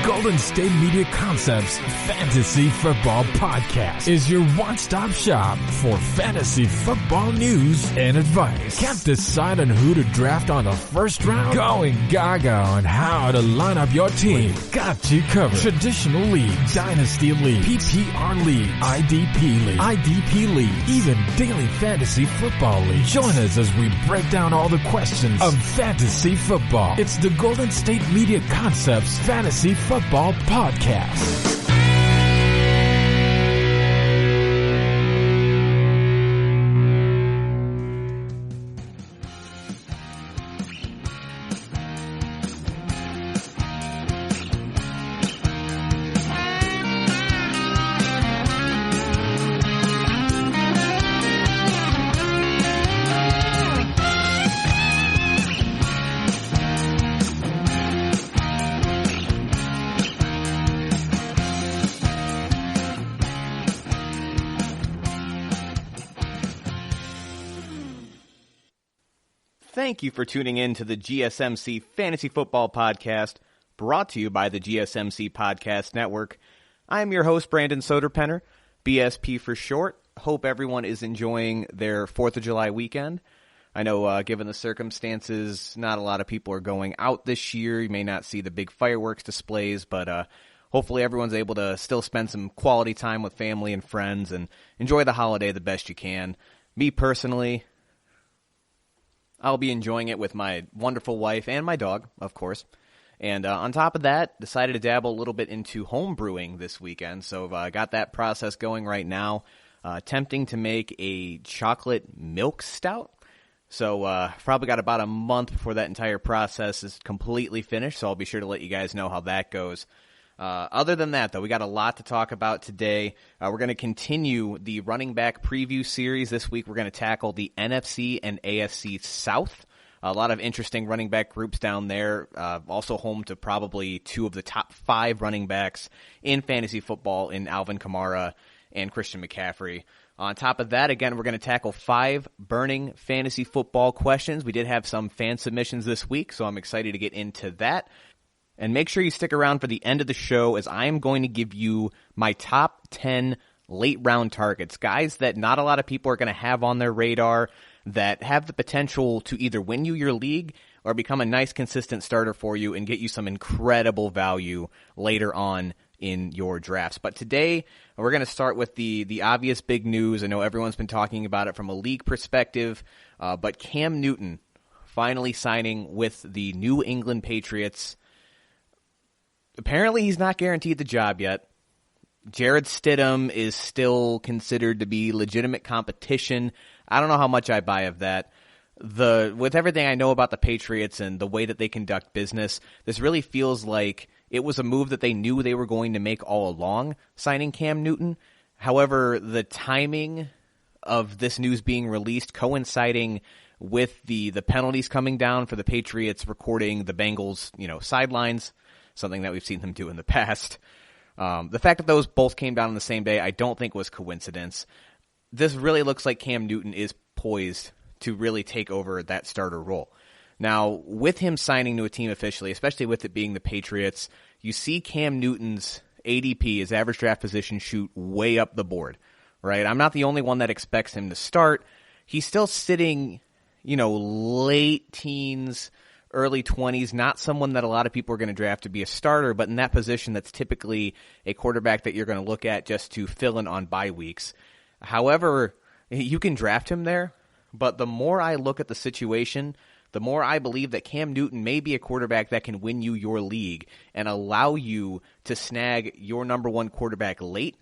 Golden State Media Concepts Fantasy Football Podcast is your one-stop shop for fantasy football news and advice. Can't decide on who to draft on the first round? Going gaga on how to line up your team. We've got you covered. Traditional leagues, dynasty league, PPR league, IDP league, even daily fantasy football league. Join us as we break down all the questions of fantasy football. It's the Golden State Media Concepts Fantasy Football Podcast. Thank you for tuning in to the GSMC Fantasy Football Podcast, brought to you by the GSMC Podcast Network. I'm your host, Brandon Soderpenner, BSP for short. Hope everyone is enjoying their 4th of July weekend. I know, given the circumstances, not a lot of people are going out this year. You may not see the big fireworks displays, but hopefully everyone's able to still spend some quality time with family and friends and enjoy the holiday the best you can. Me personally, I'll be enjoying it with my wonderful wife and my dog, of course. And on top of that, decided to dabble a little bit into home brewing this weekend. So I got that process going right now, attempting to make a chocolate milk stout. So probably got about a month before that entire process is completely finished. So I'll be sure to let you guys know how that goes. Other than that, though, we got a lot to talk about today. We're going to continue the running back preview series. This week, we're going to tackle the NFC and AFC South. A lot of interesting running back groups down there. Also home to probably two of the top 5 running backs in fantasy football in Alvin Kamara and Christian McCaffrey. On top of that, again, we're going to tackle 5 burning fantasy football questions. We did have some fan submissions this week, so I'm excited to get into that. And make sure you stick around for the end of the show, as I am going to give you my top 10 late round targets, guys that not a lot of people are going to have on their radar, that have the potential to either win you your league or become a nice consistent starter for you and get you some incredible value later on in your drafts. But today, we're going to start with the obvious big news. I know everyone's been talking about it from a league perspective, but Cam Newton finally signing with the New England Patriots. Apparently, he's not guaranteed the job yet. Jared Stidham is still considered to be legitimate competition. I don't know how much I buy of that. With everything I know about the Patriots and the way that they conduct business, this really feels like it was a move that they knew they were going to make all along, signing Cam Newton. However, the timing of this news being released coinciding with the penalties coming down for the Patriots recording the Bengals, sidelines, something that we've seen them do in the past. The fact that those both came down on the same day, I don't think was coincidence. This really looks like Cam Newton is poised to really take over that starter role. Now, with him signing to a team officially, especially with it being the Patriots, you see Cam Newton's ADP, his average draft position, shoot way up the board, right? I'm not the only one that expects him to start. He's still sitting, late teens, early 20s, not someone that a lot of people are going to draft to be a starter, but in that position that's typically a quarterback that you're going to look at just to fill in on bye weeks. However, you can draft him there, but the more I look at the situation, the more I believe that Cam Newton may be a quarterback that can win you your league and allow you to snag your number 1 quarterback late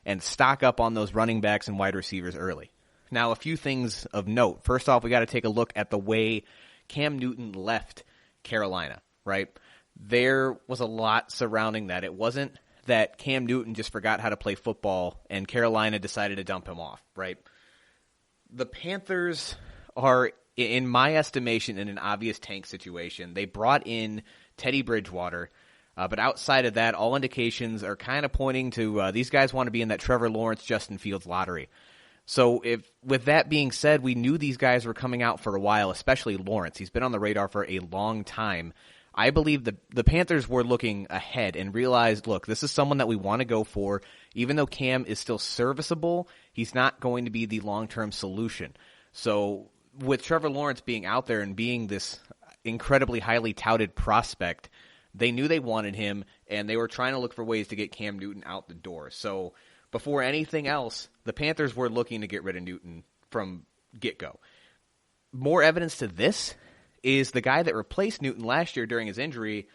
and stock up on those running backs and wide receivers early. Now, a few things of note. First off, we got to take a look at the way Cam Newton left Carolina, right? There was a lot surrounding that. It wasn't that Cam Newton just forgot how to play football and Carolina decided to dump him off, right? The Panthers are, in my estimation, in an obvious tank situation. They brought in Teddy Bridgewater, but outside of that, all indications are kind of pointing to these guys want to be in that Trevor Lawrence, Justin Fields lottery. So with that being said, we knew these guys were coming out for a while, especially Lawrence. He's been on the radar for a long time. I believe the Panthers were looking ahead and realized, look, this is someone that we want to go for. Even though Cam is still serviceable, he's not going to be the long-term solution. So with Trevor Lawrence being out there and being this incredibly highly touted prospect, they knew they wanted him, and they were trying to look for ways to get Cam Newton out the door. So before anything else, the Panthers were looking to get rid of Newton from get-go. More evidence to this is the guy that replaced Newton last year during his injury,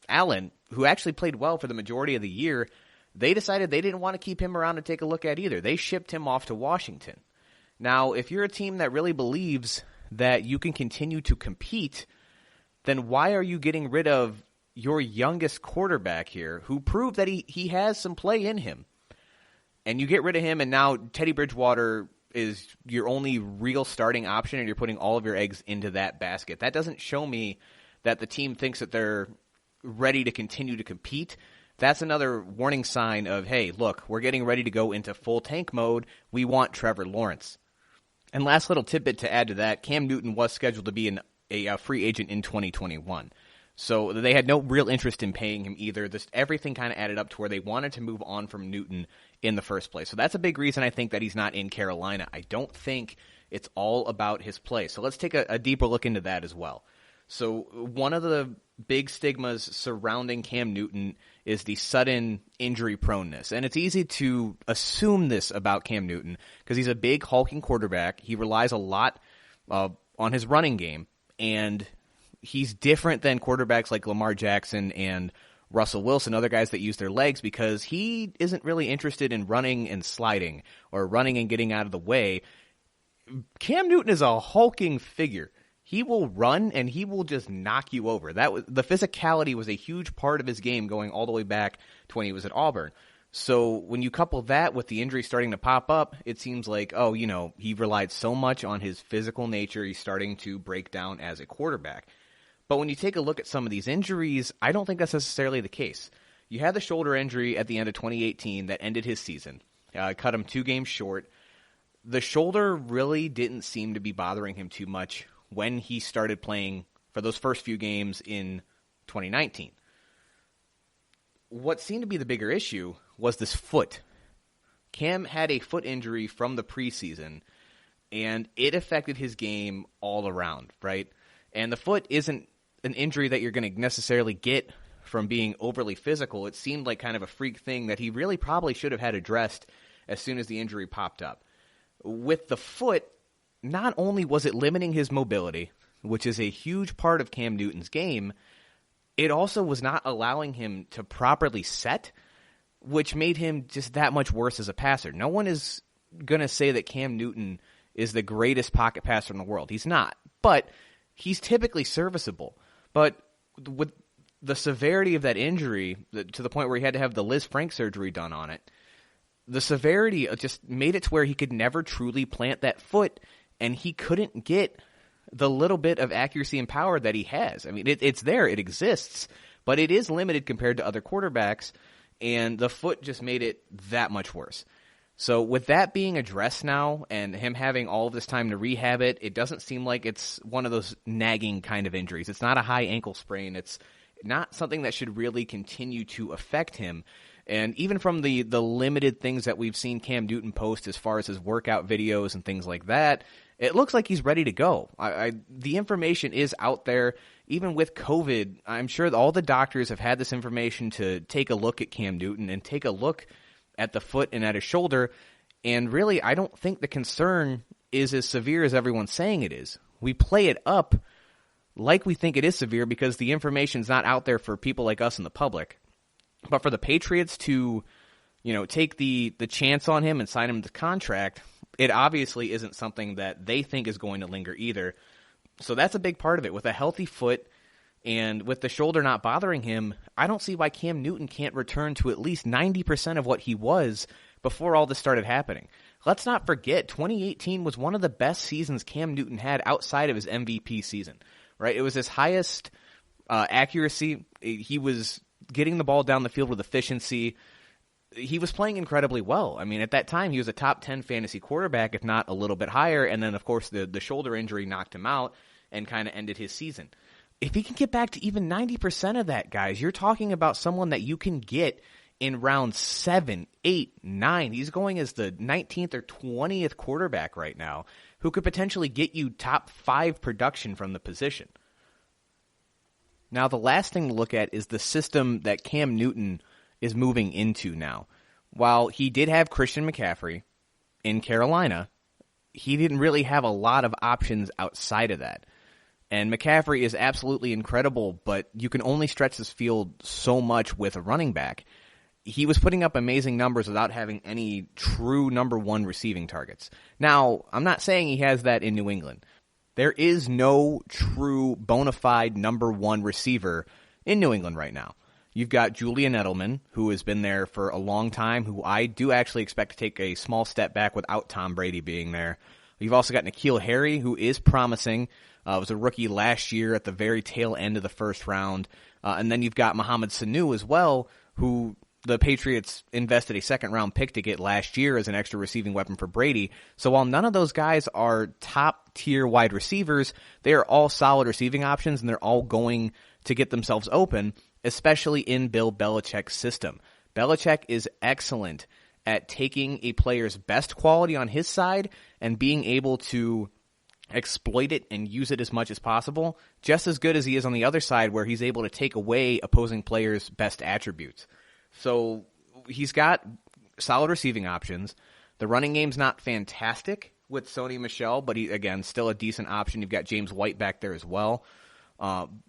Allen, who actually played well for the majority of the year. They decided they didn't want to keep him around to take a look at either. They shipped him off to Washington. Now, if you're a team that really believes that you can continue to compete, then why are you getting rid of your youngest quarterback here who proved that he has some play in him? And you get rid of him, and now Teddy Bridgewater is your only real starting option, and you're putting all of your eggs into that basket. That doesn't show me that the team thinks that they're ready to continue to compete. That's another warning sign of, hey, look, we're getting ready to go into full tank mode. We want Trevor Lawrence. And last little tidbit to add to that, Cam Newton was scheduled to be a free agent in 2021. So they had no real interest in paying him either. Everything kind of added up to where they wanted to move on from Newton in the first place. So that's a big reason I think that he's not in Carolina. I don't think it's all about his play. So let's take a deeper look into that as well. So one of the big stigmas surrounding Cam Newton is the sudden injury proneness. And it's easy to assume this about Cam Newton because he's a big hulking quarterback. He relies a lot on his running game, and he's different than quarterbacks like Lamar Jackson and Russell Wilson, other guys that use their legs, because he isn't really interested in running and sliding or running and getting out of the way. Cam Newton is a hulking figure. He will run and he will just knock you over. The physicality was a huge part of his game going all the way back to when he was at Auburn. So when you couple that with the injury starting to pop up, it seems like, he relied so much on his physical nature, he's starting to break down as a quarterback. But when you take a look at some of these injuries, I don't think that's necessarily the case. You had the shoulder injury at the end of 2018 that ended his season. Cut him 2 games short. The shoulder really didn't seem to be bothering him too much when he started playing for those first few games in 2019. What seemed to be the bigger issue was this foot. Cam had a foot injury from the preseason, and it affected his game all around, right? And the foot isn't an injury that you're going to necessarily get from being overly physical. It seemed like kind of a freak thing that he really probably should have had addressed as soon as the injury popped up. With the foot, not only was it limiting his mobility, which is a huge part of Cam Newton's game, it also was not allowing him to properly set, which made him just that much worse as a passer. No one is going to say that Cam Newton is the greatest pocket passer in the world. He's not, but he's typically serviceable. But with the severity of that injury, to the point where he had to have the Liz Frank surgery done on it, the severity just made it to where he could never truly plant that foot, and he couldn't get the little bit of accuracy and power that he has. I mean, it's there, it exists, but it is limited compared to other quarterbacks, and the foot just made it that much worse. So with that being addressed now and him having all of this time to rehab it, it doesn't seem like it's one of those nagging kind of injuries. It's not a high ankle sprain. It's not something that should really continue to affect him. And even from the limited things that we've seen Cam Newton post as far as his workout videos and things like that, it looks like he's ready to go. The information is out there. Even with COVID, I'm sure all the doctors have had this information to take a look at Cam Newton and take a look at the foot and at his shoulder. And really, I don't think the concern is as severe as everyone's saying it is. We play it up like we think it is severe because the information's not out there for people like us in the public. But for the Patriots to, take the chance on him and sign him to contract, it obviously isn't something that they think is going to linger either. So that's a big part of it. With a healthy foot and with the shoulder not bothering him, I don't see why Cam Newton can't return to at least 90% of what he was before all this started happening. Let's not forget, 2018 was one of the best seasons Cam Newton had outside of his MVP season, right? It was his highest accuracy. He was getting the ball down the field with efficiency. He was playing incredibly well. I mean, at that time, he was a top 10 fantasy quarterback, if not a little bit higher. And then, of course, the shoulder injury knocked him out and kind of ended his season. if he can get back to even 90% of that, guys, you're talking about someone that you can get in round 7, 8, 9. He's going as the 19th or 20th quarterback right now who could potentially get you top 5 production from the position. Now, the last thing to look at is the system that Cam Newton is moving into now. While he did have Christian McCaffrey in Carolina, he didn't really have a lot of options outside of that. And McCaffrey is absolutely incredible, but you can only stretch this field so much with a running back. He was putting up amazing numbers without having any true number 1 receiving targets. Now, I'm not saying he has that in New England. There is no true bona fide number 1 receiver in New England right now. You've got Julian Edelman, who has been there for a long time, who I do actually expect to take a small step back without Tom Brady being there. You've also got N'Keal Harry, who is promising. Was a rookie last year at the very tail end of the first round. And then you've got Mohamed Sanu as well, who the Patriots invested a second-round pick to get last year as an extra receiving weapon for Brady. So while none of those guys are top-tier wide receivers, they are all solid receiving options, and they're all going to get themselves open, especially in Bill Belichick's system. Belichick is excellent at taking a player's best quality on his side and being able to exploit it and use it as much as possible, just as good as he is on the other side where he's able to take away opposing players' best attributes. So he's got solid receiving options. The running game's not fantastic with Sony Michel, but he, again, still a decent option. You've got James White back there as well.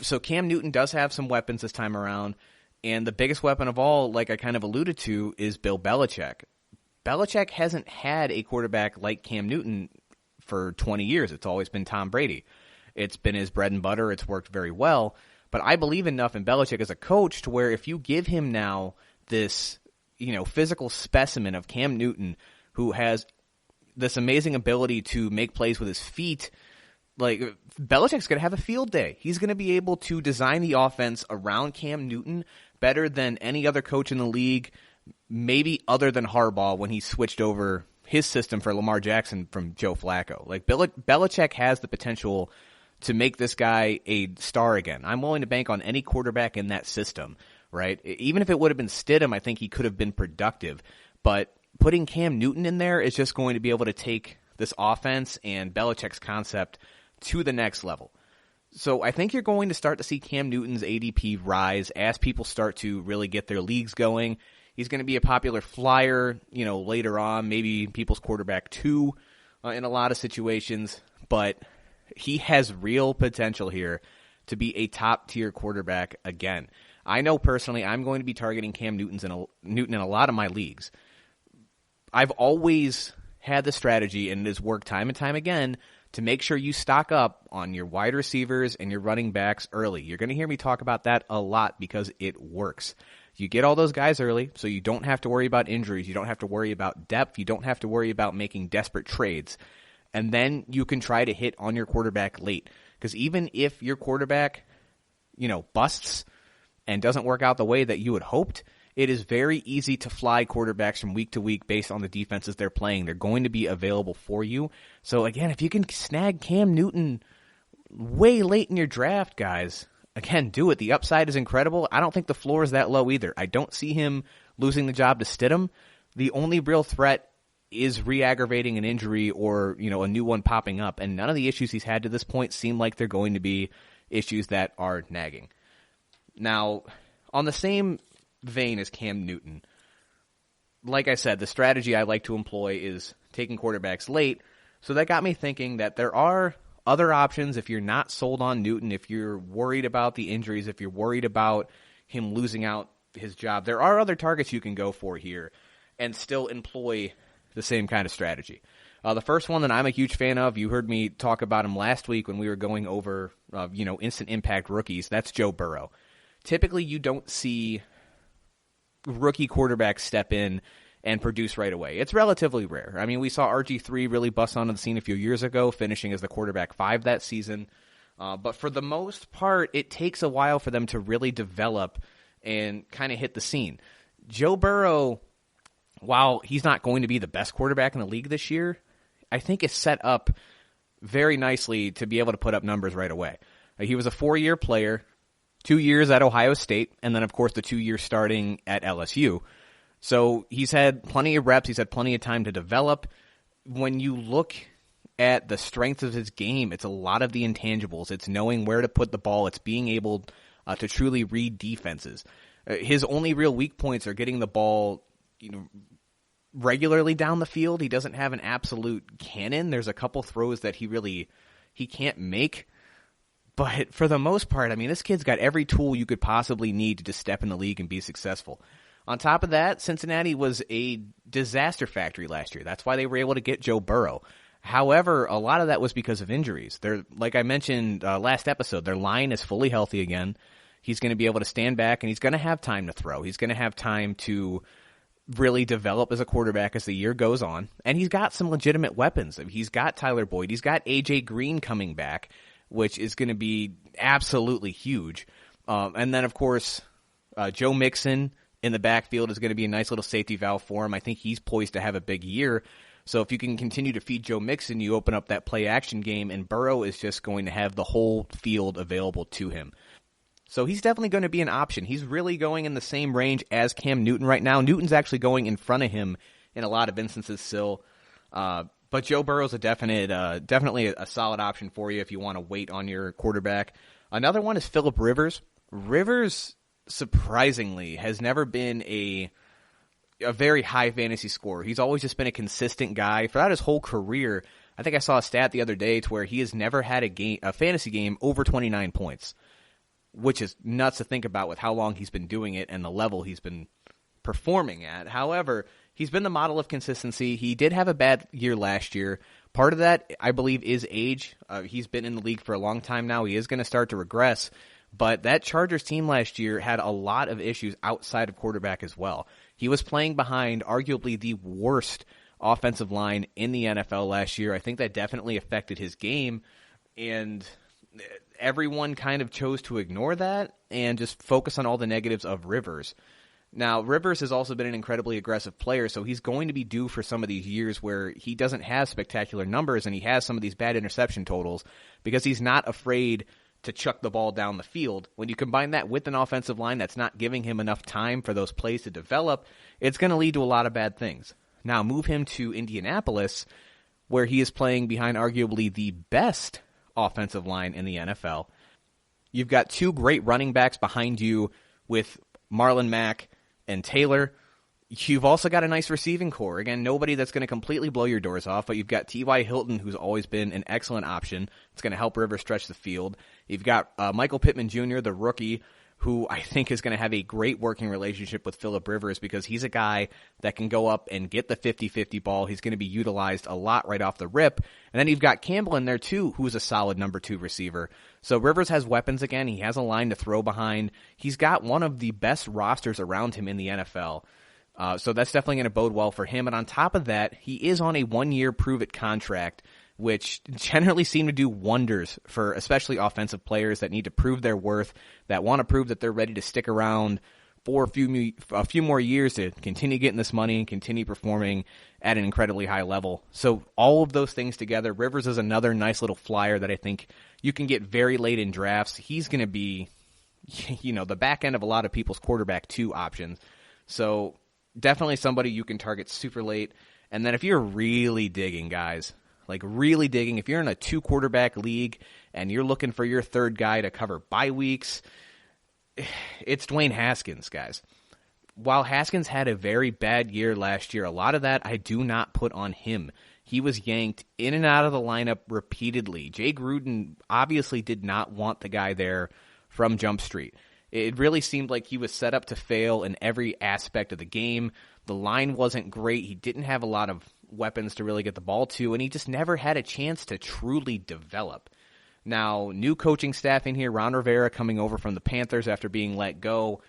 So Cam Newton does have some weapons this time around, and the biggest weapon of all, like I kind of alluded to, is Bill Belichick. Belichick hasn't had a quarterback like Cam Newton for 20 years. It's always been Tom Brady. It's been his bread and butter. It's worked very well. But I believe enough in Belichick as a coach to where if you give him now this, physical specimen of Cam Newton who has this amazing ability to make plays with his feet, like Belichick's going to have a field day. He's going to be able to design the offense around Cam Newton better than any other coach in the league, maybe other than Harbaugh when he switched over his system for Lamar Jackson from Joe Flacco. Like Belichick has the potential to make this guy a star again. I'm willing to bank on any quarterback in that system, right? Even if it would have been Stidham, I think he could have been productive. But putting Cam Newton in there is just going to be able to take this offense and Belichick's concept to the next level. So I think you're going to start to see Cam Newton's ADP rise as people start to really get their leagues going. He's going to be a popular flyer, later on, maybe people's quarterback 2 in a lot of situations. But he has real potential here to be a top-tier quarterback again. I know personally I'm going to be targeting Cam Newton in a lot of my leagues. I've always had the strategy, and it has worked time and time again, to make sure you stock up on your wide receivers and your running backs early. You're going to hear me talk about that a lot because it works. You get all those guys early, so you don't have to worry about injuries. You don't have to worry about depth. You don't have to worry about making desperate trades. And then you can try to hit on your quarterback late. Because even if your quarterback, busts and doesn't work out the way that you had hoped, it is very easy to fly quarterbacks from week to week based on the defenses they're playing. They're going to be available for you. So again, if you can snag Cam Newton way late in your draft, guys, again, do it. The upside is incredible. I don't think the floor is that low either. I don't see him losing the job to Stidham. The only real threat is re-aggravating an injury or, a new one popping up. And none of the issues he's had to this point seem like they're going to be issues that are nagging. Now, on the same vein as Cam Newton, like I said, the strategy I like to employ is taking quarterbacks late. So that got me thinking that there are other options if you're not sold on Newton, if you're worried about the injuries, if you're worried about him losing out his job. There are other targets you can go for here and still employ the same kind of strategy. The first one that I'm a huge fan of, you heard me talk about him last week when we were going over, instant impact rookies. That's Joe Burrow. Typically, you don't see rookie quarterbacks step in and produce right away. It's relatively rare. I mean, we saw RG3 really bust onto the scene a few years ago, finishing as the quarterback 5 that season. But for the most part, it takes a while for them to really develop and kind of hit the scene. Joe Burrow, while he's not going to be the best quarterback in the league this year, I think is set up very nicely to be able to put up numbers right away. He was a 4-year player, 2 years at Ohio State, and then, of course, the 2 years starting at LSU. So he's had plenty of reps. He's had plenty of time to develop. When you look at the strength of his game, it's a lot of the intangibles. It's knowing where to put the ball. It's being able to truly read defenses. His only real weak points are getting the ball, regularly down the field. He doesn't have an absolute cannon. There's a couple throws that he can't make. But for the most part, I mean, this kid's got every tool you could possibly need to just step in the league and be successful. On top of that, Cincinnati was a disaster factory last year. That's why they were able to get Joe Burrow. However, a lot of that was because of injuries. Like I mentioned last episode, their line is fully healthy again. He's going to be able to stand back, and he's going to have time to throw. He's going to have time to really develop as a quarterback as the year goes on. And he's got some legitimate weapons. He's got Tyler Boyd. He's got A.J. Green coming back, which is going to be absolutely huge. And then, of course, Joe Mixon in the backfield is going to be a nice little safety valve for him. I think he's poised to have a big year. So if you can continue to feed Joe Mixon, you open up that play-action game, and Burrow is just going to have the whole field available to him. So he's definitely going to be an option. He's really going in the same range as Cam Newton right now. Newton's actually going in front of him in a lot of instances still. But Joe Burrow's definitely a solid option for you if you want to wait on your quarterback. Another one is Phillip Rivers. Rivers, surprisingly, has never been a very high fantasy scorer. He's always just been a consistent guy. Throughout his whole career, I think I saw a stat the other day to where he has never had a fantasy game over 29 points. Which is nuts to think about with how long he's been doing it and the level he's been performing at. However, he's been the model of consistency. He did have a bad year last year. Part of that, I believe, is age. He's been in the league for a long time now. He is going to start to regress. But that Chargers team last year had a lot of issues outside of quarterback as well. He was playing behind arguably the worst offensive line in the NFL last year. I think that definitely affected his game, and everyone kind of chose to ignore that and just focus on all the negatives of Rivers. Now, Rivers has also been an incredibly aggressive player, so he's going to be due for some of these years where he doesn't have spectacular numbers and he has some of these bad interception totals because he's not afraid to chuck the ball down the field. When you combine that with an offensive line that's not giving him enough time for those plays to develop, it's going to lead to a lot of bad things. Now, move him to Indianapolis, where he is playing behind arguably the best offensive line in the NFL. You've got two great running backs behind you with Marlon Mack and Taylor. You've also got a nice receiving core. Again, nobody that's going to completely blow your doors off, but you've got T.Y. Hilton, who's always been an excellent option. It's going to help Rivers stretch the field. You've got Michael Pittman Jr., the rookie, who I think is going to have a great working relationship with Phillip Rivers because he's a guy that can go up and get the 50-50 ball. He's going to be utilized a lot right off the rip. And then you've got Campbell in there too, who's a solid number 2 receiver. So Rivers has weapons again. He has a line to throw behind. He's got one of the best rosters around him in the NFL. So that's definitely going to bode well for him. And on top of that, he is on a 1-year prove-it contract, which generally seem to do wonders for especially offensive players that need to prove their worth, that want to prove that they're ready to stick around for a few more years to continue getting this money and continue performing at an incredibly high level. So all of those things together, Rivers is another nice little flyer that I think you can get very late in drafts. He's going to be, the back end of a lot of people's quarterback 2 options. So definitely somebody you can target super late. And then if you're really digging, guys, if you're in a 2-quarterback league and you're looking for your third guy to cover bye weeks, it's Dwayne Haskins, guys. While Haskins had a very bad year last year, a lot of that I do not put on him. He was yanked in and out of the lineup repeatedly. Jay Gruden obviously did not want the guy there from Jump Street. It really seemed like he was set up to fail in every aspect of the game. The line wasn't great. He didn't have a lot of weapons to really get the ball to, and he just never had a chance to truly develop. Now, new coaching staff in here, Ron Rivera coming over from the Panthers after being let go.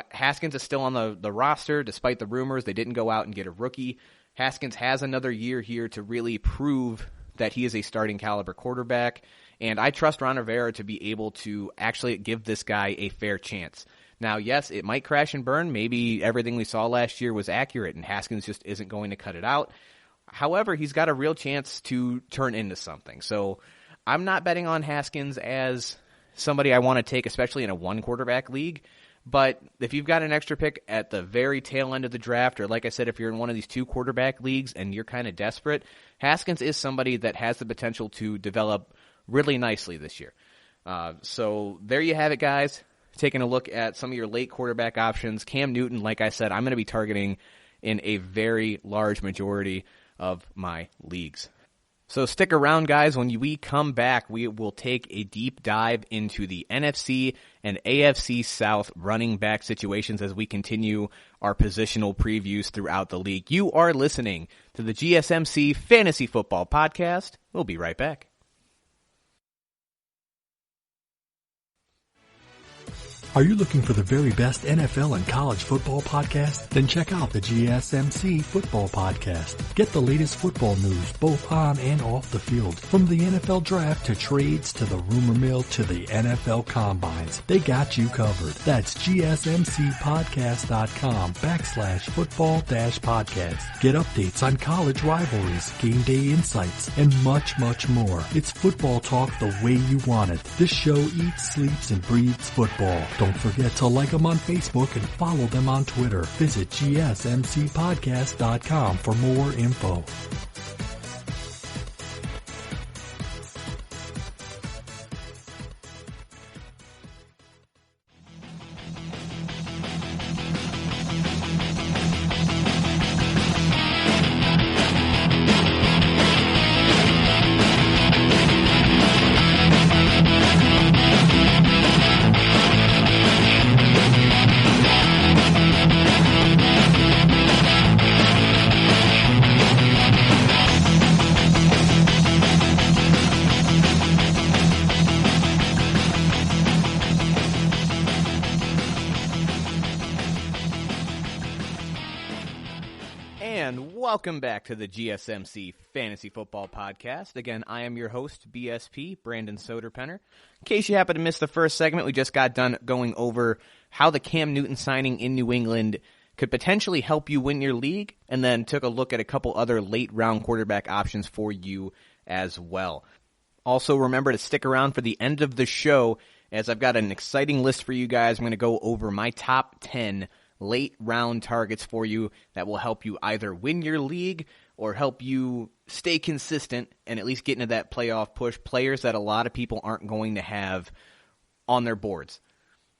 Haskins is still on the roster, despite the rumors. They didn't go out and get a rookie. Haskins has another year here to really prove that he is a starting caliber quarterback, and I trust Ron Rivera to be able to actually give this guy a fair chance. Now, yes, it might crash and burn. Maybe everything we saw last year was accurate, and Haskins just isn't going to cut it out. However, he's got a real chance to turn into something. So I'm not betting on Haskins as somebody I want to take, especially in a one-quarterback league. But if you've got an extra pick at the very tail end of the draft, or like I said, if you're in one of these two-quarterback leagues and you're kind of desperate, Haskins is somebody that has the potential to develop really nicely this year. So there you have it, guys. Taking a look at some of your late quarterback options. Cam Newton, like I said, I'm going to be targeting in a very large majority of my leagues. So stick around, guys. When we come back, we will take a deep dive into the NFC and AFC South running back situations as we continue our positional previews throughout the league. You are listening to the GSMC Fantasy Football Podcast. We'll be right back. Are you looking for the very best NFL and college football podcast? Then check out the GSMC Football Podcast. Get the latest football news both on and off the field. From the NFL Draft to trades to the rumor mill to the NFL Combines. They got you covered. That's GSMCpodcast.com/football-podcast. Get updates on college rivalries, game day insights, and much, much more. It's football talk the way you want it. This show eats, sleeps, and breathes football. Don't forget to like them on Facebook and follow them on Twitter. Visit GSMCpodcast.com for more info. Welcome back to the GSMC Fantasy Football Podcast. Again, I am your host, BSP, Brandon Soderpenner. In case you happen to miss the first segment, we just got done going over how the Cam Newton signing in New England could potentially help you win your league, and then took a look at a couple other late-round quarterback options for you as well. Also, remember to stick around for the end of the show, as I've got an exciting list for you guys. I'm going to go over my top 10 late round targets for you that will help you either win your league or help you stay consistent and at least get into that playoff push. Players that a lot of people aren't going to have on their boards.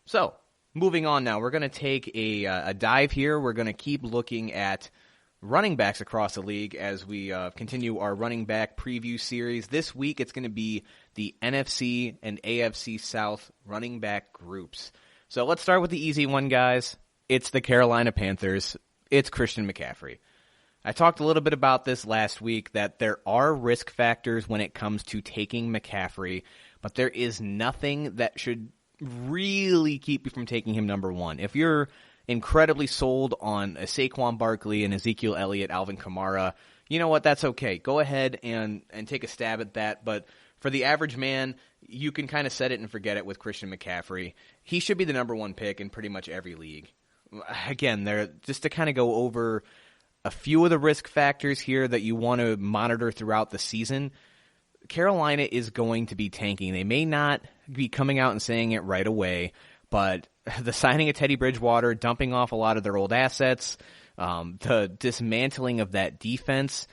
So, moving on now, we're going to take a dive here. We're going to keep looking at running backs across the league as we continue our running back preview series. This week it's going to be the NFC and AFC South running back groups. So let's start with the easy one, guys. It's the Carolina Panthers. It's Christian McCaffrey. I talked a little bit about this last week, that there are risk factors when it comes to taking McCaffrey, but there is nothing that should really keep you from taking him number one. If you're incredibly sold on a Saquon Barkley and Ezekiel Elliott, Alvin Kamara, you know what, that's okay. Go ahead and take a stab at that, but for the average man, you can kind of set it and forget it with Christian McCaffrey. He should be the number one pick in pretty much every league. Again, just to kind of go over a few of the risk factors here that you want to monitor throughout the season. Carolina is going to be tanking. They may not be coming out and saying it right away, but the signing of Teddy Bridgewater, dumping off a lot of their old assets, the dismantling of that defense,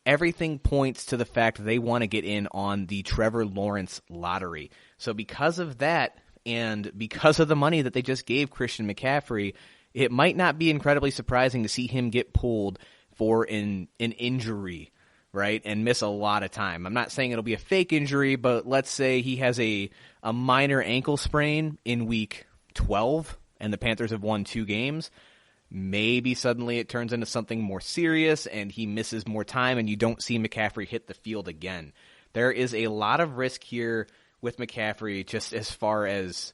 everything points to the fact they want to get in on the Trevor Lawrence lottery. So because of that, and because of the money that they just gave Christian McCaffrey, it might not be incredibly surprising to see him get pulled for an injury, right, and miss a lot of time. I'm not saying it'll be a fake injury, but let's say he has a minor ankle sprain in week 12, and the Panthers have won 2 games. Maybe suddenly it turns into something more serious, and he misses more time, and you don't see McCaffrey hit the field again. There is a lot of risk here with McCaffrey, just as far as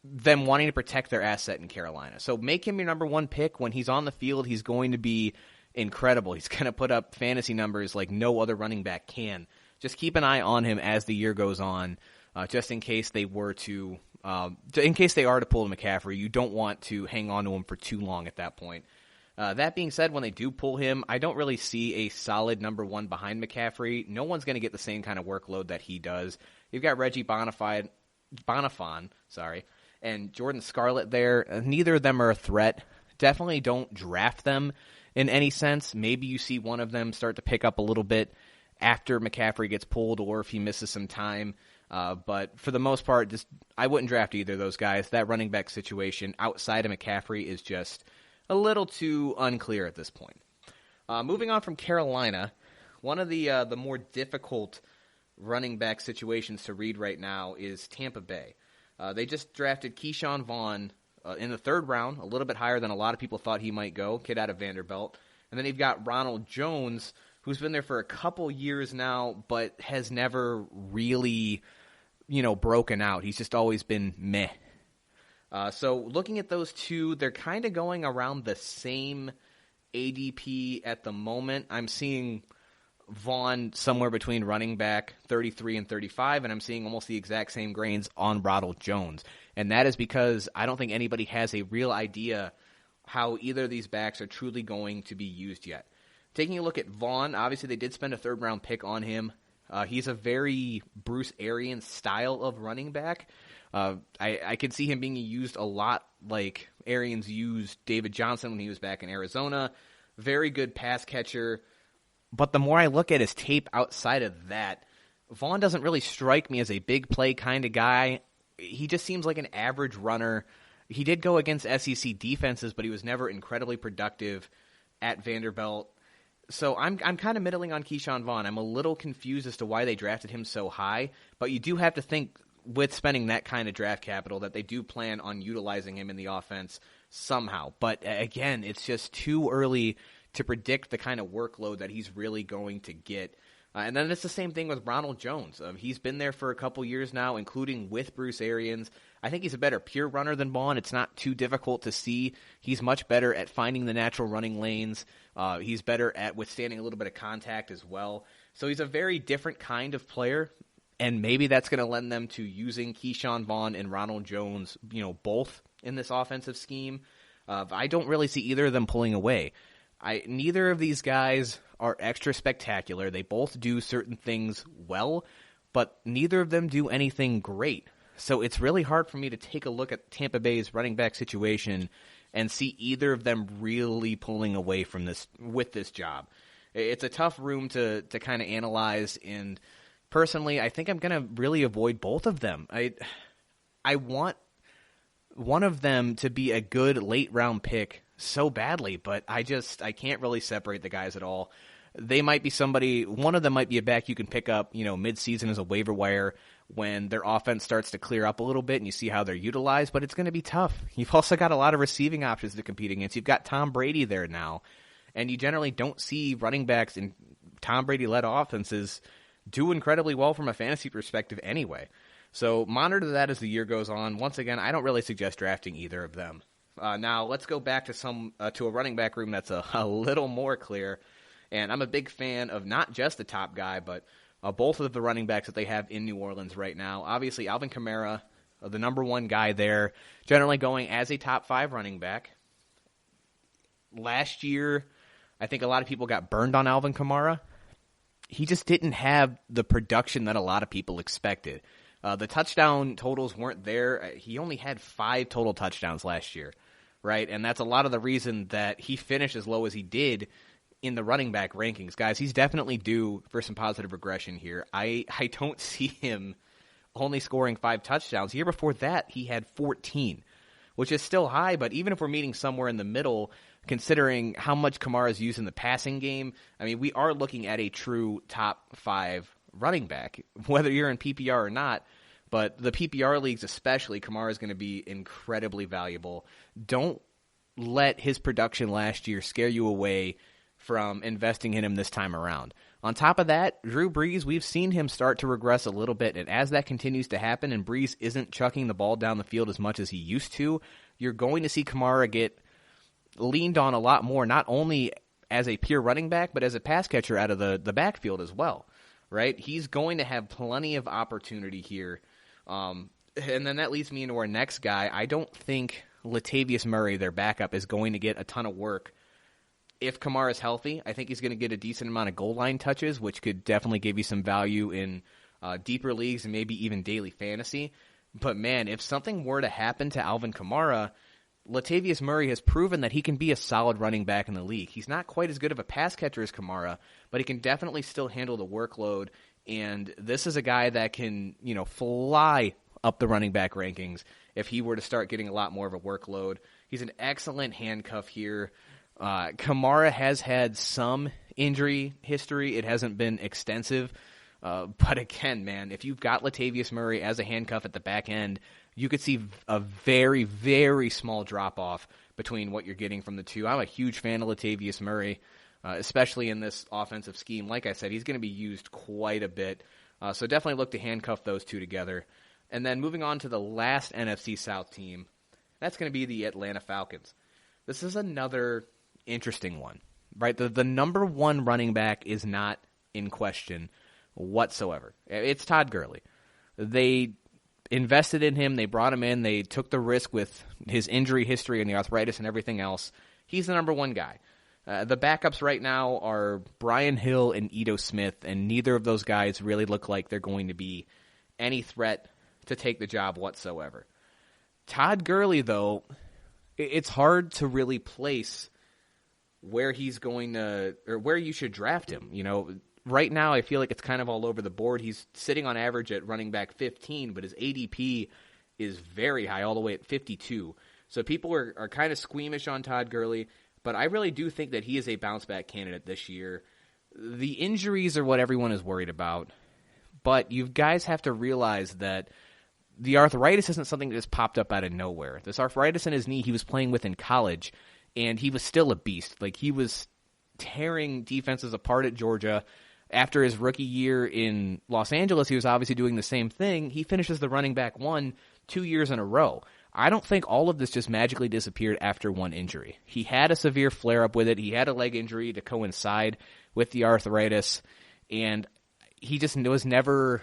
them wanting to protect their asset in Carolina. So make him your number one pick. When he's on the field, he's going to be incredible. He's going to put up fantasy numbers like no other running back can. Just keep an eye on him as the year goes on, just in case they are to pull McCaffrey. You don't want to hang on to him for too long at that point. That being said, when they do pull him, I don't really see a solid number one behind McCaffrey. No one's going to get the same kind of workload that he does. You've got Reggie Bonifant, and Jordan Scarlett there. Neither of them are a threat. Definitely don't draft them in any sense. Maybe you see one of them start to pick up a little bit after McCaffrey gets pulled or if he misses some time. But for the most part, I wouldn't draft either of those guys. That running back situation outside of McCaffrey is just a little too unclear at this point. Moving on from Carolina, one of the more difficult running back situations to read right now is Tampa Bay. They just drafted Keyshawn Vaughn in the third round, a little bit higher than a lot of people thought he might go, kid out of Vanderbilt. And then you've got Ronald Jones, who's been there for a couple years now, but has never really, broken out. He's just always been meh. So looking at those two, they're kind of going around the same ADP at the moment. I'm seeing Vaughn somewhere between running back 33 and 35, and I'm seeing almost the exact same grades on Ronald Jones. And that is because I don't think anybody has a real idea how either of these backs are truly going to be used yet. Taking a look at Vaughn, obviously they did spend a third-round pick on him. He's a very Bruce Arians style of running back. I could see him being used a lot like Arians used David Johnson when he was back in Arizona. Very good pass catcher. But the more I look at his tape outside of that, Vaughn doesn't really strike me as a big play kind of guy. He just seems like an average runner. He did go against SEC defenses, but he was never incredibly productive at Vanderbilt. So I'm kind of middling on Keyshawn Vaughn. I'm a little confused as to why they drafted him so high, but you do have to think with spending that kind of draft capital that they do plan on utilizing him in the offense somehow. But again, it's just too early to predict the kind of workload that he's really going to get. And then it's the same thing with Ronald Jones. He's been there for a couple years now, including with Bruce Arians. I think he's a better pure runner than Vaughn. It's not too difficult to see. He's much better at finding the natural running lanes. He's better at withstanding a little bit of contact as well. So he's a very different kind of player, and maybe that's going to lend them to using Keyshawn Vaughn and Ronald Jones, both in this offensive scheme. I don't really see either of them pulling away. Neither of these guys are extra spectacular. They both do certain things well, but neither of them do anything great. So it's really hard for me to take a look at Tampa Bay's running back situation and see either of them really pulling away from this with this job. It's a tough room to kind of analyze, and personally, I think I'm going to really avoid both of them. I want one of them to be a good late-round pick so badly, but I can't really separate the guys at all. They might be one of them might be a back you can pick up, mid-season as a waiver wire when their offense starts to clear up a little bit and you see how they're utilized, but it's going to be tough. You've also got a lot of receiving options to compete against. You've got Tom Brady there now, and you generally don't see running backs in Tom Brady-led offenses do incredibly well from a fantasy perspective anyway. So monitor that as the year goes on. Once again, I don't really suggest drafting either of them. Now let's go back to a running back room that's a little more clear. And I'm a big fan of not just the top guy, but both of the running backs that they have in New Orleans right now. Obviously, Alvin Kamara, the number one guy there, generally going as a top 5 running back. Last year, I think a lot of people got burned on Alvin Kamara. He just didn't have the production that a lot of people expected. The touchdown totals weren't there. He only had 5 total touchdowns last year, right? And that's a lot of the reason that he finished as low as he did in the running back rankings. Guys, he's definitely due for some positive regression here. I don't see him only scoring 5 touchdowns. The year before that, he had 14, which is still high, but even if we're meeting somewhere in the middle, considering how much Kamara is used in the passing game, I mean, we are looking at a true top 5 running back, whether you're in PPR or not. But the PPR leagues especially, Kamara is going to be incredibly valuable. Don't let his production last year scare you away from investing in him this time around. On top of that, Drew Brees, we've seen him start to regress a little bit, and as that continues to happen and Brees isn't chucking the ball down the field as much as he used to, you're going to see Kamara get leaned on a lot more, not only as a pure running back, but as a pass catcher out of the backfield as well, right? He's going to have plenty of opportunity here. And then that leads me into our next guy. I don't think Latavius Murray, their backup, is going to get a ton of work if Kamara's healthy, I think he's going to get a decent amount of goal line touches, which could definitely give you some value in deeper leagues and maybe even daily fantasy. But, man, if something were to happen to Alvin Kamara, Latavius Murray has proven that he can be a solid running back in the league. He's not quite as good of a pass catcher as Kamara, but he can definitely still handle the workload. And this is a guy that can, fly up the running back rankings if he were to start getting a lot more of a workload. He's an excellent handcuff here. Kamara has had some injury history. It hasn't been extensive. But again, man, if you've got Latavius Murray as a handcuff at the back end, you could see a very, very small drop-off between what you're getting from the two. I'm a huge fan of Latavius Murray, especially in this offensive scheme. Like I said, he's going to be used quite a bit. So definitely look to handcuff those two together. And then moving on to the last NFC South team, that's going to be the Atlanta Falcons. This is another interesting one, right? The number one running back is not in question whatsoever. It's Todd Gurley. They invested in him. They brought him in. They took the risk with his injury history and the arthritis and everything else. He's the number one guy. The backups right now are Brian Hill and Ito Smith, and neither of those guys really look like they're going to be any threat to take the job whatsoever. Todd Gurley, though, it's hard to really place where he's going to, or where you should draft him. Right now I feel like it's kind of all over the board. He's sitting on average at running back 15, but his ADP is very high, all the way at 52. So people are kind of squeamish on Todd Gurley, but I really do think that he is a bounce-back candidate this year. The injuries are what everyone is worried about, but you guys have to realize that the arthritis isn't something that just popped up out of nowhere. This arthritis in his knee he was playing with in college, and he was still a beast. Like, he was tearing defenses apart at Georgia. After his rookie year in Los Angeles, he was obviously doing the same thing. He finishes the running back 2 years in a row. I don't think all of this just magically disappeared after one injury. He had a severe flare-up with it. He had a leg injury to coincide with the arthritis, and he just never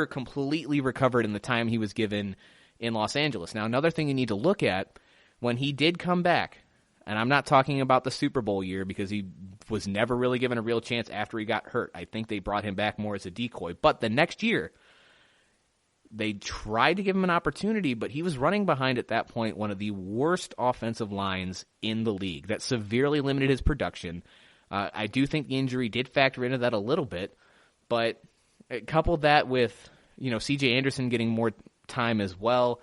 completely recovered in the time he was given in Los Angeles. Now, another thing you need to look at, when he did come back, and I'm not talking about the Super Bowl year because he was never really given a real chance after he got hurt. I think they brought him back more as a decoy. But the next year, they tried to give him an opportunity, but he was running behind at that point one of the worst offensive lines in the league. That severely limited his production. I do think the injury did factor into that a little bit, but coupled that with, C.J. Anderson getting more time as well,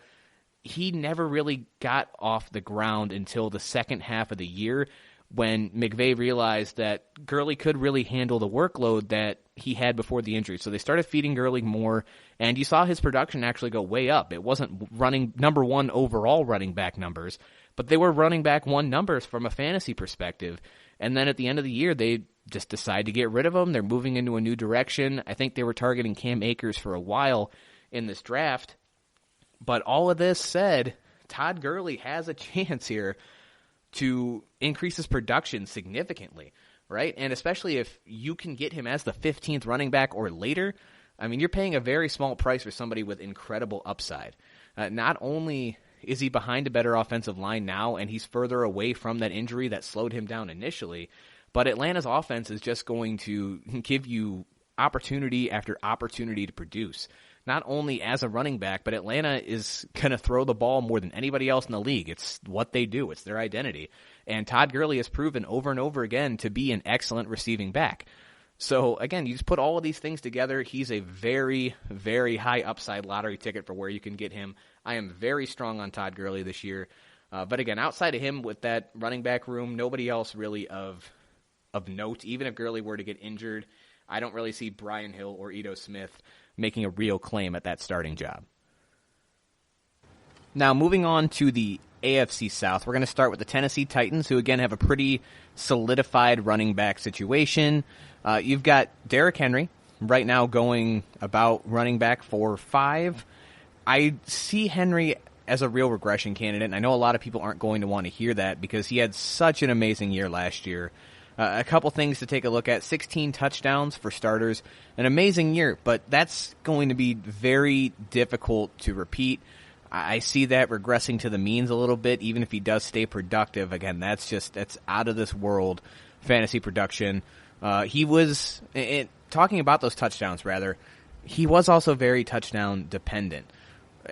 he never really got off the ground until the second half of the year when McVay realized that Gurley could really handle the workload that he had before the injury. So they started feeding Gurley more, and you saw his production actually go way up. It wasn't running number one overall running back numbers, but they were running back one numbers from a fantasy perspective. And then at the end of the year, they just decided to get rid of him. They're moving into a new direction. I think they were targeting Cam Akers for a while in this draft. But all of this said, Todd Gurley has a chance here to increase his production significantly, right? And especially if you can get him as the 15th running back or later, I mean, you're paying a very small price for somebody with incredible upside. Not only is he behind a better offensive line now, and he's further away from that injury that slowed him down initially, but Atlanta's offense is just going to give you opportunity after opportunity to produce. Not only as a running back, but Atlanta is going to throw the ball more than anybody else in the league. It's what they do. It's their identity. And Todd Gurley has proven over and over again to be an excellent receiving back. So, again, you just put all of these things together. He's a very, very high upside lottery ticket for where you can get him. I am very strong on Todd Gurley this year. But, again, outside of him with that running back room, nobody else really of note. Even if Gurley were to get injured, I don't really see Brian Hill or Ito Smith making a real claim at that starting job. Now, moving on to the AFC South, we're going to start with the Tennessee Titans, who, again, have a pretty solidified running back situation. You've got Derrick Henry right now going about running back 4-5. I see Henry as a real regression candidate, and I know a lot of people aren't going to want to hear that because he had such an amazing year last year. A couple things to take a look at. 16 touchdowns for starters. An amazing year, but that's going to be very difficult to repeat. I see that regressing to the means a little bit, even if he does stay productive. Again, that's out of this world fantasy production. He was, talking about those touchdowns, rather, he was also very touchdown dependent.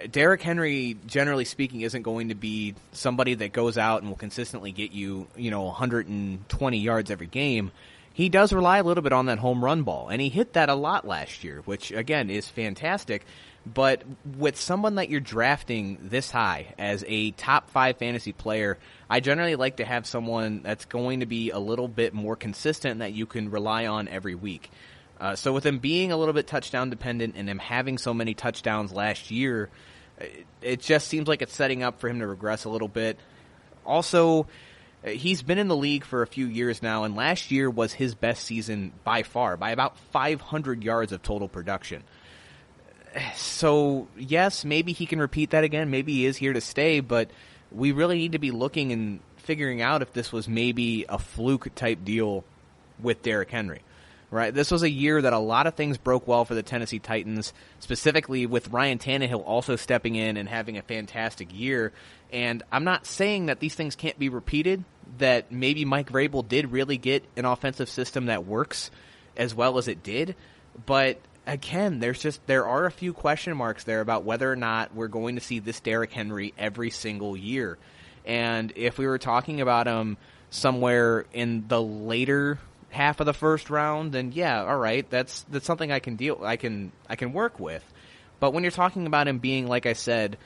Derrick Henry, generally speaking, isn't going to be somebody that goes out and will consistently get you, 120 yards every game. He does rely a little bit on that home run ball, and he hit that a lot last year, which, again, is fantastic. But with someone that you're drafting this high as a top 5 fantasy player, I generally like to have someone that's going to be a little bit more consistent that you can rely on every week. So with him being a little bit touchdown dependent and him having so many touchdowns last year, it just seems like it's setting up for him to regress a little bit. Also, he's been in the league for a few years now, and last year was his best season by far, by about 500 yards of total production. So, yes, maybe he can repeat that again. Maybe he is here to stay, but we really need to be looking and figuring out if this was maybe a fluke-type deal with Derrick Henry. Right, this was a year that a lot of things broke well for the Tennessee Titans, specifically with Ryan Tannehill also stepping in and having a fantastic year. And I'm not saying that these things can't be repeated, that maybe Mike Vrabel did really get an offensive system that works as well as it did. But again, there are a few question marks there about whether or not we're going to see this Derrick Henry every single year. And if we were talking about him somewhere in the later half of the first round, then yeah, all right, that's something I can work with. But when you're talking about him being, like I said,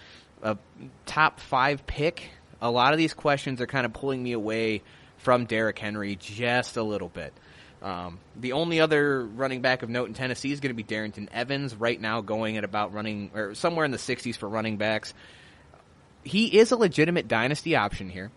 a top 5 pick, a lot of these questions are kind of pulling me away from Derrick Henry just a little bit. The only other running back of note in Tennessee is going to be Darrington Evans, right now going at about running or somewhere in the 60s for running backs. He is a legitimate dynasty option here.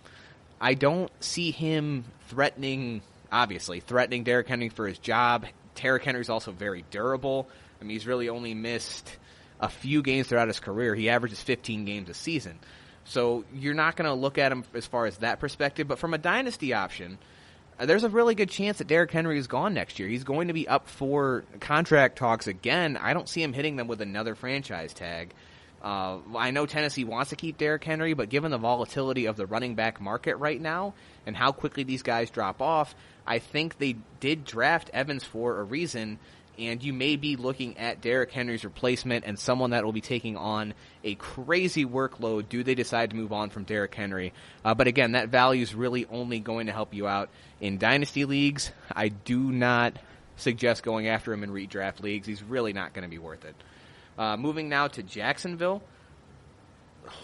I don't see him threatening Derrick Henry for his job. Derrick Henry's also very durable. I mean, he's really only missed a few games throughout his career. He averages 15 games a season. So you're not going to look at him as far as that perspective. But from a dynasty option, there's a really good chance that Derrick Henry is gone next year. He's going to be up for contract talks again. I don't see him hitting them with another franchise tag. I know Tennessee wants to keep Derrick Henry, but given the volatility of the running back market right now and how quickly these guys drop off, I think they did draft Evans for a reason, and you may be looking at Derrick Henry's replacement and someone that will be taking on a crazy workload. Do they decide to move on from Derrick Henry? But again, that value is really only going to help you out in dynasty leagues. I do not suggest going after him in redraft leagues. He's really not going to be worth it. Moving now to Jacksonville,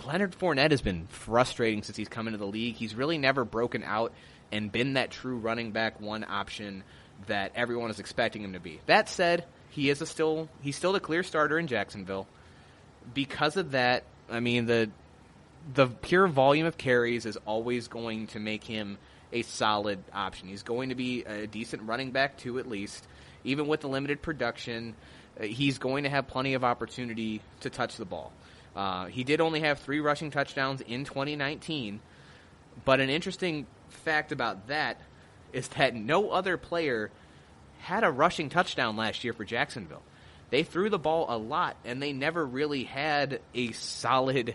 Leonard Fournette has been frustrating since he's come into the league. He's really never broken out and been that true running back one option that everyone is expecting him to be. That said, he's still the clear starter in Jacksonville. Because of that, I mean, the pure volume of carries is always going to make him a solid option. He's going to be a decent running back too, at least. Even with the limited production, he's going to have plenty of opportunity to touch the ball. He did only have 3 rushing touchdowns in 2019, but an interesting fact about that is that no other player had a rushing touchdown last year for Jacksonville. They threw the ball a lot, and they never really had a solid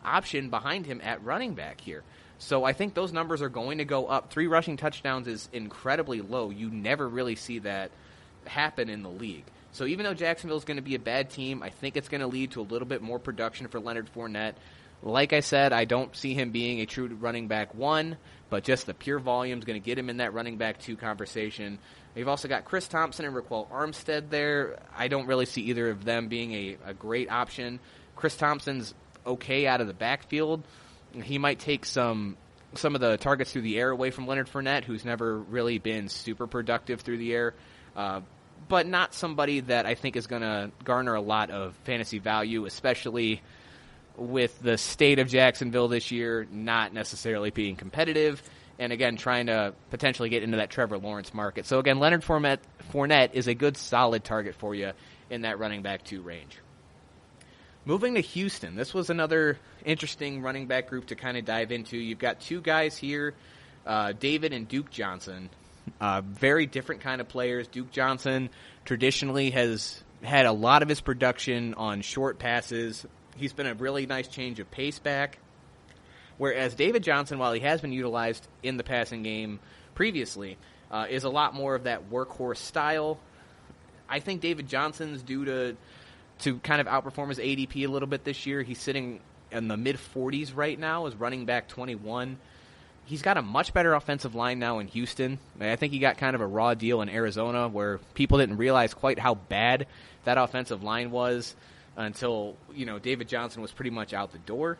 option behind him at running back here. So I think those numbers are going to go up. 3 rushing touchdowns is incredibly low. You never really see that happen in the league. So even though Jacksonville is going to be a bad team, I think it's going to lead to a little bit more production for Leonard Fournette. Like I said, I don't see him being a true running back 1, but just the pure volume is going to get him in that running back 2 conversation. You've also got Chris Thompson and Raquel Armstead there. I don't really see either of them being a great option. Chris Thompson's okay out of the backfield. He might take some of the targets through the air away from Leonard Fournette, who's never really been super productive through the air, but not somebody that I think is going to garner a lot of fantasy value, especially with the state of Jacksonville this year not necessarily being competitive, and again, trying to potentially get into that Trevor Lawrence market. So again, Leonard Fournette is a good, solid target for you in that running back 2 range. Moving to Houston, this was another interesting running back group to kind of dive into. You've got 2 guys here, David and Duke Johnson. Very different kind of players. Duke Johnson traditionally has had a lot of his production on short passes, He's been a really nice change of pace back. Whereas David Johnson, while he has been utilized in the passing game previously, is a lot more of that workhorse style. I think David Johnson's due to kind of outperform his ADP a little bit this year. He's sitting in the mid-40s right now as running back 21. He's got a much better offensive line now in Houston. I think he got kind of a raw deal in Arizona where people didn't realize quite how bad that offensive line was until, David Johnson was pretty much out the door.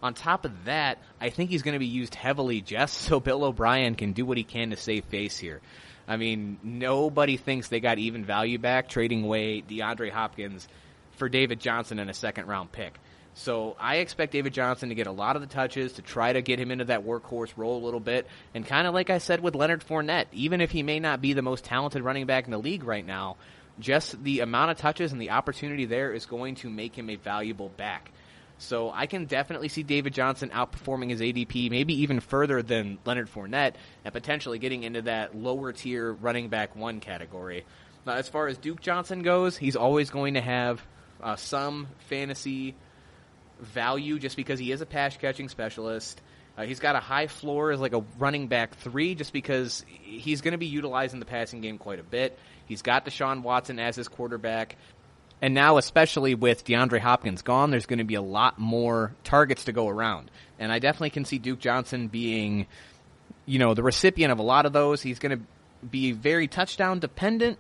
On top of that, I think he's going to be used heavily just so Bill O'Brien can do what he can to save face here. I mean, nobody thinks they got even value back trading away DeAndre Hopkins for David Johnson and a second-round pick. So I expect David Johnson to get a lot of the touches, to try to get him into that workhorse role a little bit. And kind of like I said with Leonard Fournette, even if he may not be the most talented running back in the league right now, just the amount of touches and the opportunity there is going to make him a valuable back. So I can definitely see David Johnson outperforming his ADP, maybe even further than Leonard Fournette, and potentially getting into that lower-tier running back 1 category. Now, as far as Duke Johnson goes, he's always going to have some fantasy value just because he is a pass-catching specialist. He's got a high floor as like a running back 3 just because he's going to be utilized in the passing game quite a bit. He's got Deshaun Watson as his quarterback. And now, especially with DeAndre Hopkins gone, there's going to be a lot more targets to go around. And I definitely can see Duke Johnson being, the recipient of a lot of those. He's going to be very touchdown dependent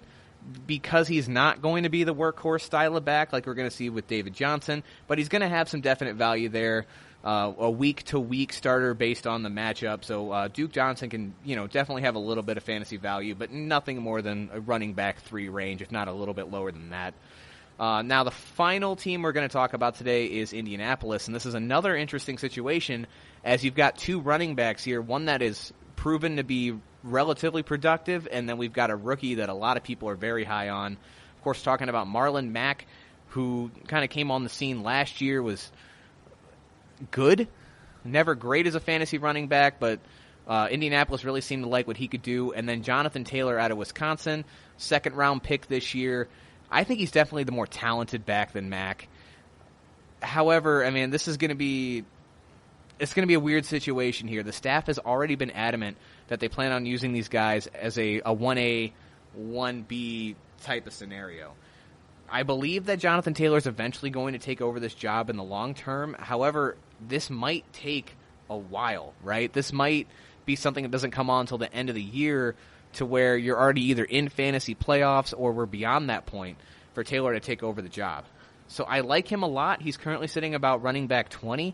because he's not going to be the workhorse style of back like we're going to see with David Johnson. But he's going to have some definite value there, a week-to-week starter based on the matchup. So Duke Johnson can, definitely have a little bit of fantasy value, but nothing more than a running back 3 range, if not a little bit lower than that. Now, the final team we're going to talk about today is Indianapolis, and this is another interesting situation as you've got 2 running backs here, one that is proven to be relatively productive, and then we've got a rookie that a lot of people are very high on. Of course, talking about Marlon Mack, who kind of came on the scene last year, was good, never great as a fantasy running back, but Indianapolis really seemed to like what he could do. And then Jonathan Taylor out of Wisconsin, second-round pick this year. I think he's definitely the more talented back than Mack. However, I mean, this is going to be a weird situation here. The staff has already been adamant that they plan on using these guys as a 1A, 1B type of scenario. I believe that Jonathan Taylor is eventually going to take over this job in the long term. However, this might take a while, right? This might be something that doesn't come on until the end of the year, to where you're already either in fantasy playoffs or we're beyond that point for Taylor to take over the job. So I like him a lot. He's currently sitting about running back 20,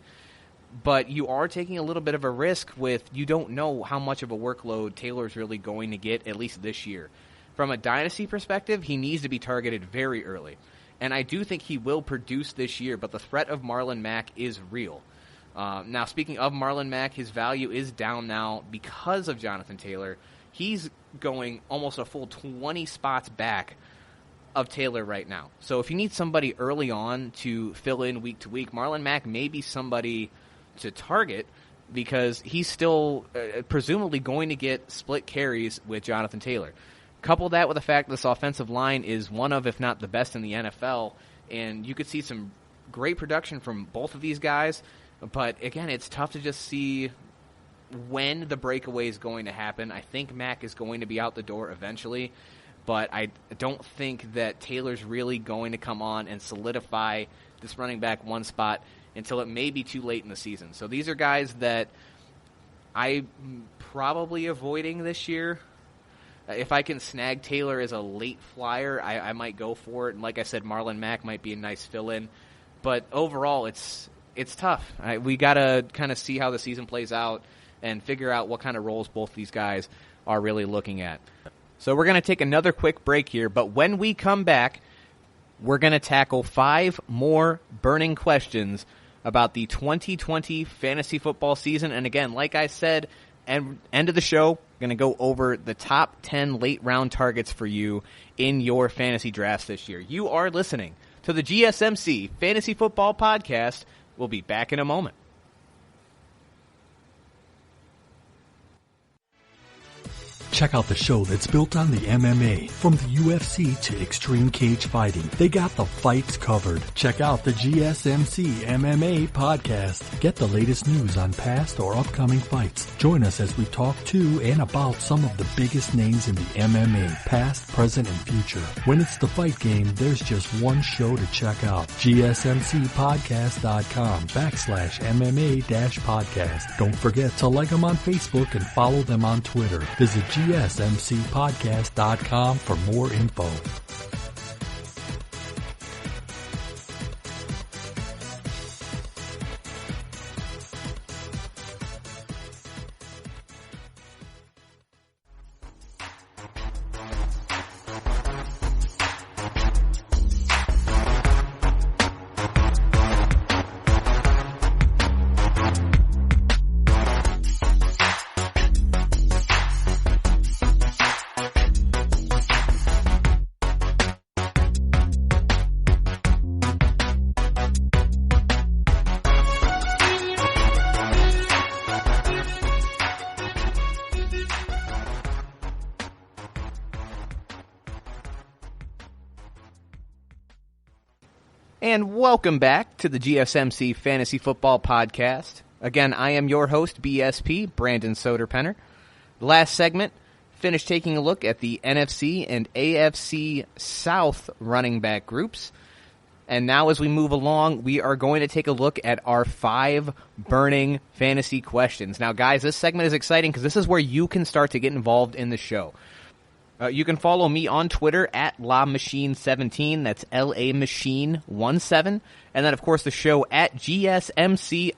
but you are taking a little bit of a risk with you don't know how much of a workload Taylor's really going to get, at least this year. From a dynasty perspective, he needs to be targeted very early. And I do think he will produce this year, but the threat of Marlon Mack is real. Now, speaking of Marlon Mack, his value is down now because of Jonathan Taylor. He's going almost a full 20 spots back of Taylor right now. So if you need somebody early on to fill in week to week, Marlon Mack may be somebody to target because he's still presumably going to get split carries with Jonathan Taylor. Couple that with the fact that this offensive line is one of, if not the best in the NFL, and you could see some great production from both of these guys. But again, it's tough to just see when the breakaway is going to happen. I think Mack is going to be out the door eventually, but I don't think that Taylor's really going to come on and solidify this running back 1 spot until it may be too late in the season. So these are guys that I'm probably avoiding this year. If I can snag Taylor as a late flyer, I might go for it. And like I said, Marlon Mack might be a nice fill-in. But overall, it's tough. We got to kind of see how the season plays out and figure out what kind of roles both these guys are really looking at. So we're going to take another quick break here, but when we come back, we're going to tackle 5 more burning questions about the 2020 fantasy football season. And again, like I said, end of the show, we're going to go over the top 10 late-round targets for you in your fantasy drafts this year. You are listening to the GSMC Fantasy Football Podcast. We'll be back in a moment. Check out the show that's built on the MMA, from the UFC to extreme cage fighting. They got the fights covered. Check out the GSMC MMA podcast. Get the latest news on past or upcoming fights. Join us as we talk to and about some of the biggest names in the MMA, past, present, and future. When it's the fight game, there's just one show to check out. GSMCpodcast.com/MMA-podcast. Don't forget to like them on Facebook and follow them on Twitter. Visit GSMCpodcast.com for more info. And welcome back to the GSMC Fantasy Football Podcast. Again, I am your host, BSP, Brandon Soderpenner. Last segment, finished taking a look at the NFC and AFC South running back groups. And now as we move along, we are going to take a look at our 5 burning fantasy questions. Now, guys, this segment is exciting because this is where you can start to get involved in the show. You can follow me on Twitter at LaMachine17. That's LaMachine17. And then, of course, the show at GSMC_F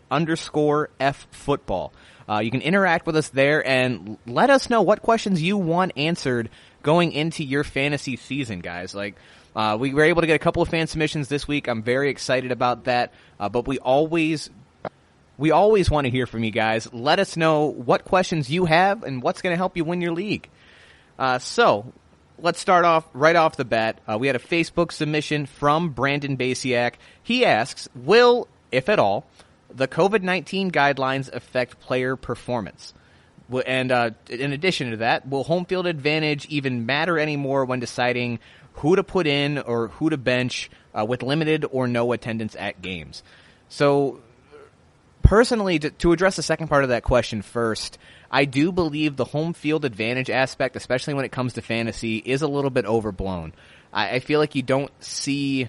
Football. You can interact with us there and let us know what questions you want answered going into your fantasy season, guys. We were able to get a couple of fan submissions this week. I'm very excited about that. But we always want to hear from you guys. Let us know what questions you have and what's going to help you win your league. So, let's start off right off the bat. We had a Facebook submission from Brandon Basiak. He asks, will, if at all, the COVID-19 guidelines affect player performance? And in addition to that, will home field advantage even matter anymore when deciding who to put in or who to bench with limited or no attendance at games? So, personally, to address the second part of that question first, I do believe the home field advantage aspect, especially when it comes to fantasy, is a little bit overblown. I feel like you don't see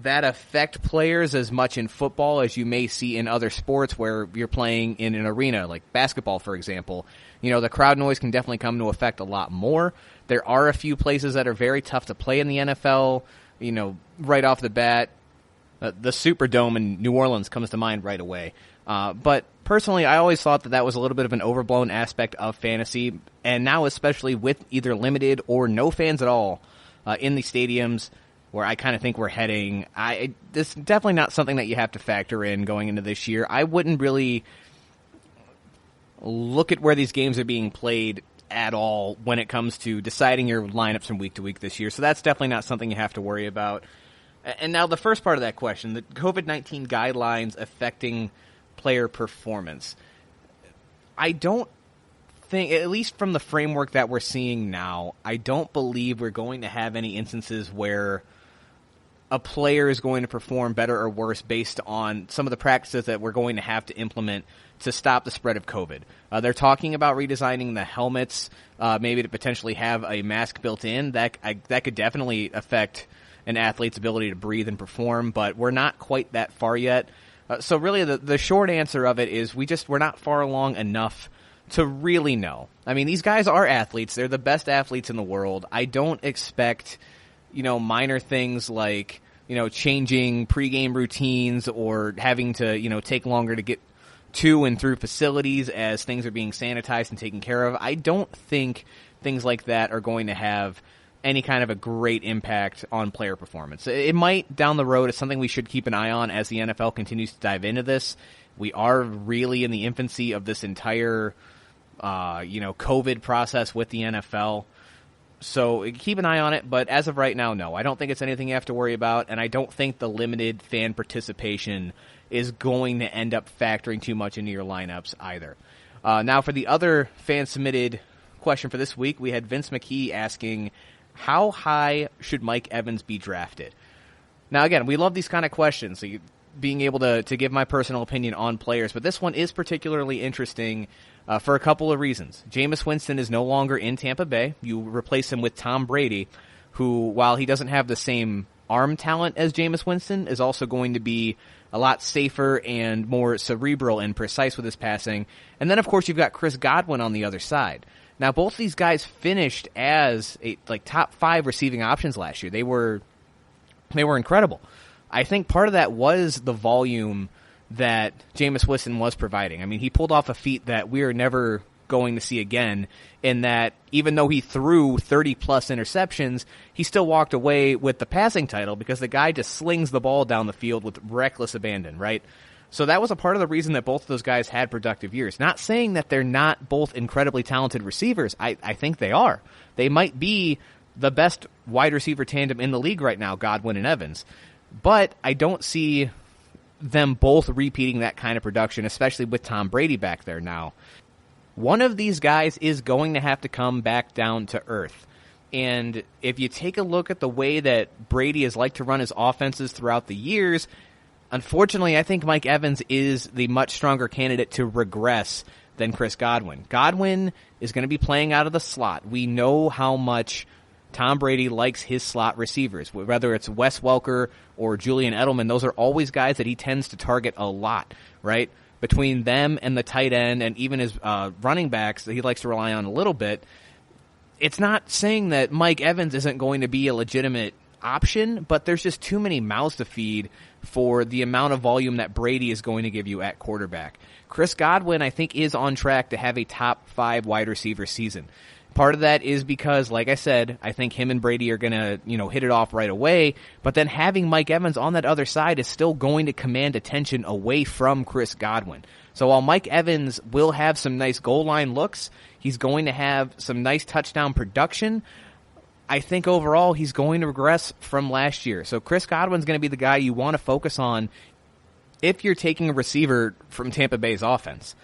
that affect players as much in football as you may see in other sports where you're playing in an arena, like basketball, for example. You know, the crowd noise can definitely come to affect a lot more. There are a few places that are very tough to play in the NFL. You know, right off the bat, the Superdome in New Orleans comes to mind right away. But personally, I always thought that was a little bit of an overblown aspect of fantasy, and now especially with either limited or no fans at all in the stadiums, where I kind of think we're heading, this is definitely not something that you have to factor in going into this year. I wouldn't really look at where these games are being played at all when it comes to deciding your lineups from week to week this year, so that's definitely not something you have to worry about. And now the first part of that question, the COVID-19 guidelines affecting player performance. I don't think, at least from the framework that we're seeing now, I don't believe we're going to have any instances where a player is going to perform better or worse based on some of the practices that we're going to have to implement to stop the spread of COVID. They're talking about redesigning the helmets, maybe to potentially have a mask built in. That could definitely affect an athlete's ability to breathe and perform, but we're not quite that far yet. So really the short answer of it is we're not far along enough to really know. I mean, these guys are athletes. They're the best athletes in the world. I don't expect, minor things like, changing pregame routines or having to, take longer to get to and through facilities as things are being sanitized and taken care of. I don't think things like that are going to have any kind of a great impact on player performance. It might down the road. It's something we should keep an eye on as the NFL continues to dive into this. We are really in the infancy of this entire, COVID process with the NFL. So keep an eye on it, but as of right now, no. I don't think it's anything you have to worry about, and I don't think the limited fan participation is going to end up factoring too much into your lineups either. Now for the other fan-submitted question for this week, we had Vince McKee asking, how high should Mike Evans be drafted? Now, again, we love these kind of questions, so being able to give my personal opinion on players, but this one is particularly interesting for a couple of reasons. Jameis Winston is no longer in Tampa Bay. You replace him with Tom Brady, who, while he doesn't have the same arm talent as Jameis Winston, is also going to be a lot safer and more cerebral and precise with his passing. And then, of course, you've got Chris Godwin on the other side. Now, both these guys finished as top 5 receiving options last year. They were incredible. I think part of that was the volume that Jameis Winston was providing. I mean, he pulled off a feat that we are never going to see again, in that even though he threw 30-plus interceptions, he still walked away with the passing title because the guy just slings the ball down the field with reckless abandon, right? So that was a part of the reason that both of those guys had productive years. Not saying that they're not both incredibly talented receivers. I think they are. They might be the best wide receiver tandem in the league right now, Godwin and Evans. But I don't see them both repeating that kind of production, especially with Tom Brady back there now. One of these guys is going to have to come back down to earth. And if you take a look at the way that Brady has liked to run his offenses throughout the years, unfortunately, I think Mike Evans is the much stronger candidate to regress than Chris Godwin. Godwin is going to be playing out of the slot. We know how much Tom Brady likes his slot receivers, whether it's Wes Welker or Julian Edelman. Those are always guys that he tends to target a lot, right? Between them and the tight end and even his running backs that he likes to rely on a little bit. It's not saying that Mike Evans isn't going to be a legitimate option, but there's just too many mouths to feed for the amount of volume that Brady is going to give you at quarterback. Chris Godwin, I think, is on track to have a top 5 wide receiver season. Part of that is because, like I said, I think him and Brady are going to, hit it off right away. But then having Mike Evans on that other side is still going to command attention away from Chris Godwin. So while Mike Evans will have some nice goal line looks, he's going to have some nice touchdown production. I think overall he's going to regress from last year. So Chris Godwin's going to be the guy you want to focus on if you're taking a receiver from Tampa Bay's offense.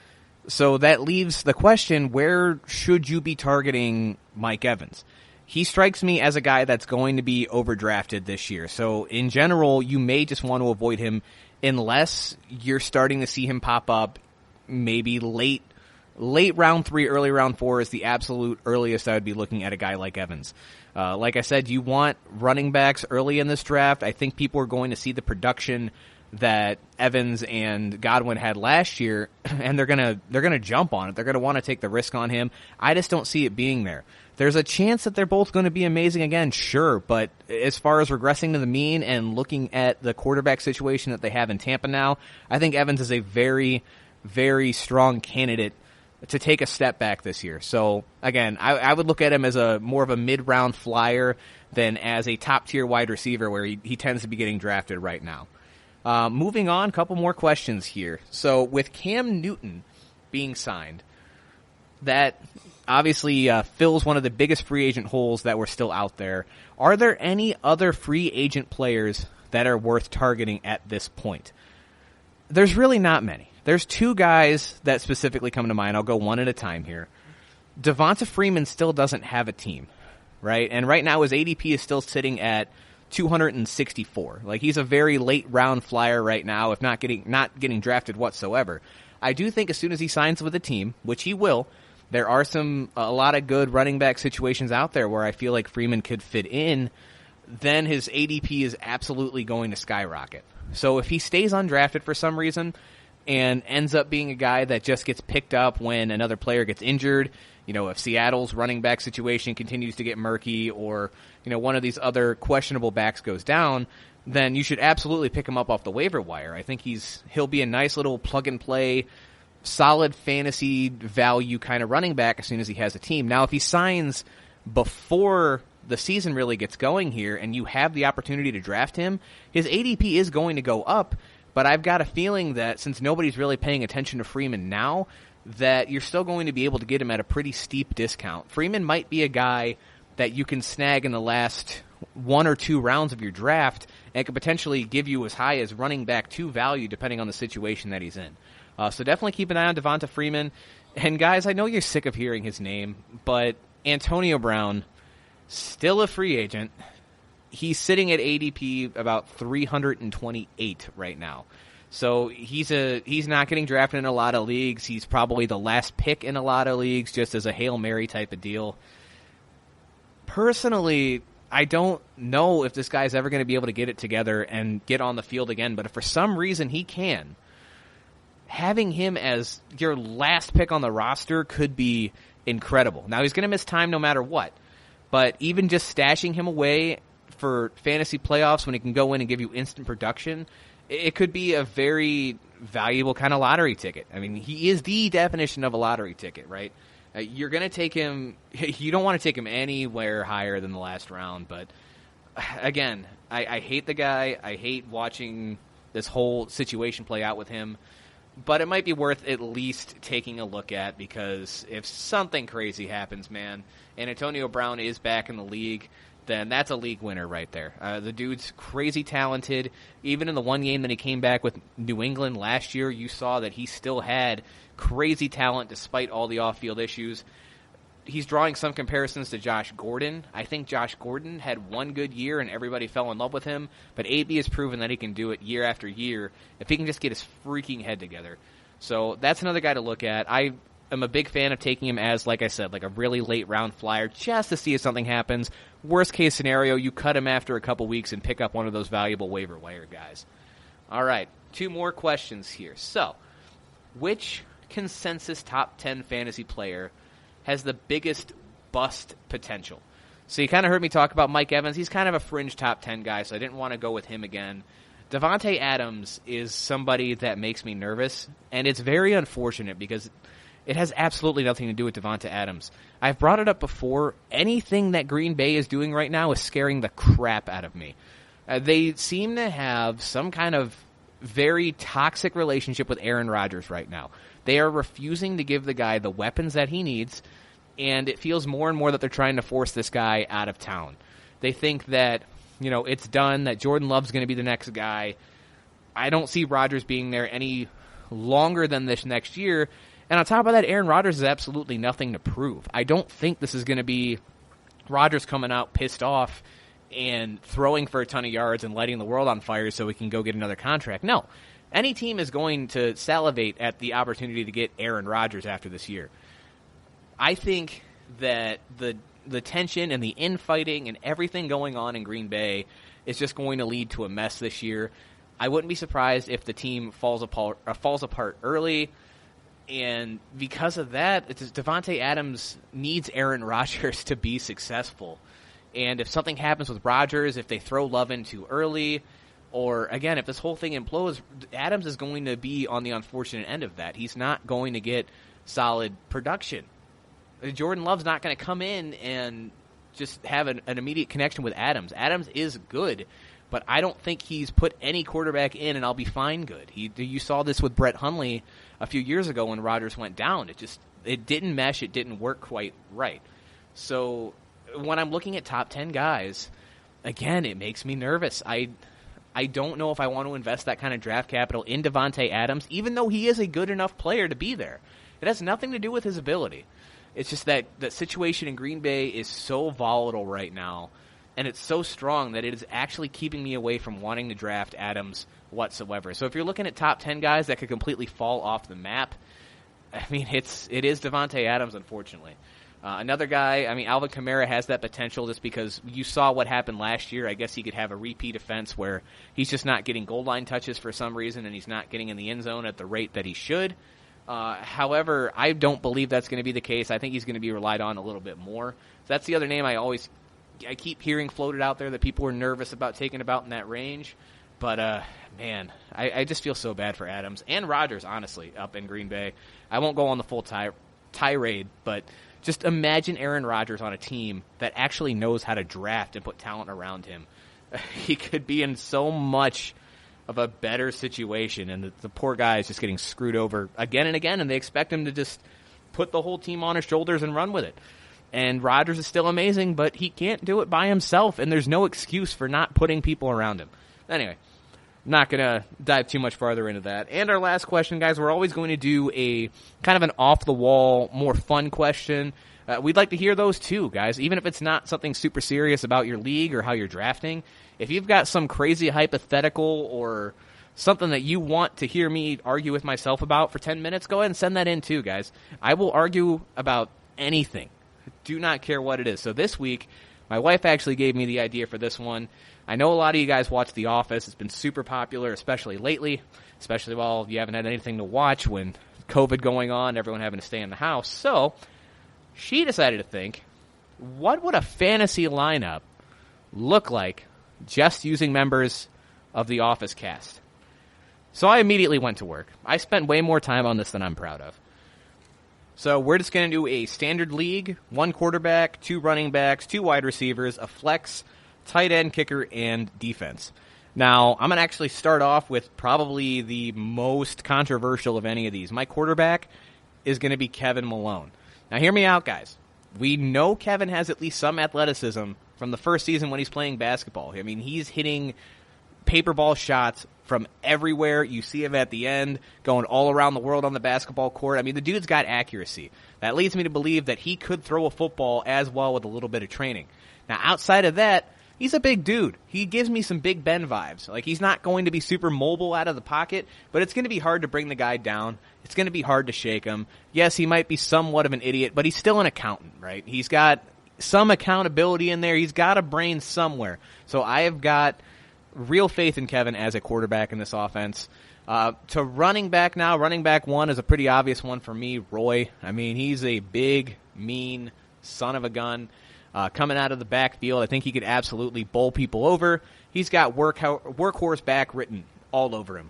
So that leaves the question, where should you be targeting Mike Evans? He strikes me as a guy that's going to be overdrafted this year. So in general, you may just want to avoid him unless you're starting to see him pop up maybe late round 3, early round 4 is the absolute earliest I would be looking at a guy like Evans. Like I said, you want running backs early in this draft. I think people are going to see the production that Evans and Godwin had last year, and they're gonna jump on it. They're gonna want to take the risk on him. I just don't see it being there. There's a chance that they're both going to be amazing again, sure, but as far as regressing to the mean and looking at the quarterback situation that they have in Tampa now, I think Evans is a very, very strong candidate to take a step back this year. So again, I would look at him as more of a mid-round flyer than as a top-tier wide receiver where he tends to be getting drafted right now. Moving on, a couple more questions here. So with Cam Newton being signed, that obviously fills one of the biggest free agent holes that were still out there. Are there any other free agent players that are worth targeting at this point? There's really not many. There's 2 guys that specifically come to mind. I'll go one at a time here. Devonta Freeman still doesn't have a team, right? And right now his ADP is still sitting at 264. Like, he's a very late round flyer right now, if not getting drafted whatsoever. I do think as soon as he signs with a team, which he will, there are a lot of good running back situations out there where I feel like Freeman could fit in. Then his ADP is absolutely going to skyrocket. So if he stays undrafted for some reason and ends up being a guy that just gets picked up when another player gets injured, if Seattle's running back situation continues to get murky or, one of these other questionable backs goes down, then you should absolutely pick him up off the waiver wire. I think he'll be a nice little plug-and-play, solid fantasy value kind of running back as soon as he has a team. Now, if he signs before the season really gets going here and you have the opportunity to draft him, his ADP is going to go up, but I've got a feeling that since nobody's really paying attention to Freeman now, that you're still going to be able to get him at a pretty steep discount. Freeman might be a guy that you can snag in the last 1 or 2 rounds of your draft and could potentially give you as high as running back 2 value depending on the situation that he's in. So definitely keep an eye on Devonta Freeman. And guys, I know you're sick of hearing his name, but Antonio Brown, still a free agent. He's sitting at ADP about 328 right now. So he's not getting drafted in a lot of leagues. He's probably the last pick in a lot of leagues, just as a Hail Mary type of deal. Personally, I don't know if this guy's ever going to be able to get it together and get on the field again, but if for some reason he can, having him as your last pick on the roster could be incredible. Now, he's going to miss time no matter what, but even just stashing him away for fantasy playoffs when he can go in and give you instant production, it could be a very valuable kind of lottery ticket. I mean, he is the definition of a lottery ticket, right? You're going to take him – you don't want to take him anywhere higher than the last round. But, again, I hate the guy. I hate watching this whole situation play out with him. But it might be worth at least taking a look at, because if something crazy happens, man, and Antonio Brown is back in the league, then that's a league winner right there. The dude's crazy talented. Even in the one game that he came back with New England last year, you saw that he still had crazy talent despite all the off-field issues. He's drawing some comparisons to Josh Gordon. I think Josh Gordon had one good year and everybody fell in love with him, but AB has proven that he can do it year after year if he can just get his freaking head together. So that's another guy to look at. I am a big fan of taking him as, like I said, like a really late round flyer just to see if something happens. Worst case scenario, you cut him after a couple weeks and pick up one of those valuable waiver wire guys. All right, 2 more questions here. So, which consensus top 10 fantasy player has the biggest bust potential? So you kind of heard me talk about Mike Evans. He's kind of a fringe top 10 guy, so I didn't want to go with him again. Davante Adams is somebody that makes me nervous, and it's very unfortunate because it has absolutely nothing to do with Davante Adams. I've brought it up before. Anything that Green Bay is doing right now is scaring the crap out of me. They seem to have some kind of very toxic relationship with Aaron Rodgers right now. They are refusing to give the guy the weapons that he needs, and it feels more and more that they're trying to force this guy out of town. They think that, it's done, that Jordan Love's going to be the next guy. I don't see Rodgers being there any longer than this next year. And on top of that, Aaron Rodgers has absolutely nothing to prove. I don't think this is going to be Rodgers coming out pissed off and throwing for a ton of yards and lighting the world on fire so he can go get another contract. No. Any team is going to salivate at the opportunity to get Aaron Rodgers after this year. I think that the tension and the infighting and everything going on in Green Bay is just going to lead to a mess this year. I wouldn't be surprised if the team falls apart early. And because of that, Davante Adams needs Aaron Rodgers to be successful. And if something happens with Rodgers, if they throw Love in too early, or, again, if this whole thing implodes, Adams is going to be on the unfortunate end of that. He's not going to get solid production. Jordan Love's not going to come in and just have an immediate connection with Adams. Adams is good, but I don't think he's put any quarterback in and I'll be fine good. You saw this with Brett Hundley a few years ago when Rodgers went down. It didn't mesh. It didn't work quite right. So when I'm looking at top 10 guys, again, it makes me nervous. I don't know if I want to invest that kind of draft capital in Davante Adams, even though he is a good enough player to be there. It has nothing to do with his ability. It's just that the situation in Green Bay is so volatile right now, and it's so strong that it is actually keeping me away from wanting to draft Adams whatsoever. So if you're looking at top 10 guys that could completely fall off the map, I mean, it is Davante Adams, unfortunately. Another guy, Alvin Kamara has that potential just because you saw what happened last year. I guess he could have a repeat offense where he's just not getting goal line touches for some reason and he's not getting in the end zone at the rate that he should. However, I don't believe that's going to be the case. I think he's going to be relied on a little bit more. So that's the other name I keep hearing floated out there that people are nervous about taking about in that range. But, man, I just feel so bad for Adams and Rodgers, honestly, up in Green Bay. I won't go on the full tirade, but just imagine Aaron Rodgers on a team that actually knows how to draft and put talent around him. He could be in so much of a better situation, and the poor guy is just getting screwed over again and again, and they expect him to just put the whole team on his shoulders and run with it. And Rodgers is still amazing, but he can't do it by himself, and there's no excuse for not putting people around him. Anyway, not going to dive too much farther into that. And our last question, guys, we're always going to do a kind of an off-the-wall, more fun question. We'd like to hear those too, guys, even if it's not something super serious about your league or how you're drafting. If you've got some crazy hypothetical or something that you want to hear me argue with myself about for 10 minutes, go ahead and send that in too, guys. I will argue about anything. Do not care what it is. So this week, my wife actually gave me the idea for this one. I know a lot of you guys watch The Office. It's been super popular, especially lately, especially while you haven't had anything to watch when COVID going on, everyone having to stay in the house. So she decided to think, what would a fantasy lineup look like just using members of the Office cast? So I immediately went to work. I spent way more time on this than I'm proud of. So we're just going to do a standard league, 1 quarterback, 2 running backs, 2 wide receivers, a flex, tight end, kicker, and defense. Now, I'm going to actually start off with probably the most controversial of any of these. My quarterback is going to be Kevin Malone. Now, hear me out, guys. We know Kevin has at least some athleticism from the first season when he's playing basketball. I mean, he's hitting paper ball shots from everywhere. You see him at the end, going all around the world on the basketball court. I mean, the dude's got accuracy. That leads me to believe that he could throw a football as well with a little bit of training. Now, outside of that, he's a big dude. He gives me some Big Ben vibes. Like, he's not going to be super mobile out of the pocket, but it's going to be hard to bring the guy down. It's going to be hard to shake him. Yes, he might be somewhat of an idiot, but he's still an accountant, right? He's got some accountability in there. He's got a brain somewhere. So I have got real faith in Kevin as a quarterback in this offense. To running back now, running back 1 is a pretty obvious one for me, Roy. I mean, he's a big, mean son of a gun. Coming out of the backfield, I think he could absolutely bowl people over. He's got workhorse back written all over him.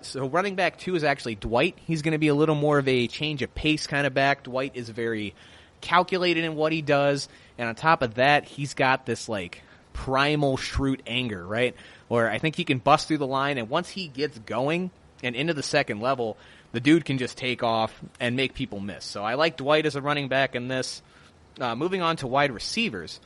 So running back 2 is actually Dwight. He's going to be a little more of a change of pace kind of back. Dwight is very calculated in what he does, and on top of that, he's got this like primal Schrute anger, right? Where I think he can bust through the line, and once he gets going and into the second level, the dude can just take off and make people miss. So I like Dwight as a running back in this. Moving on to wide receivers.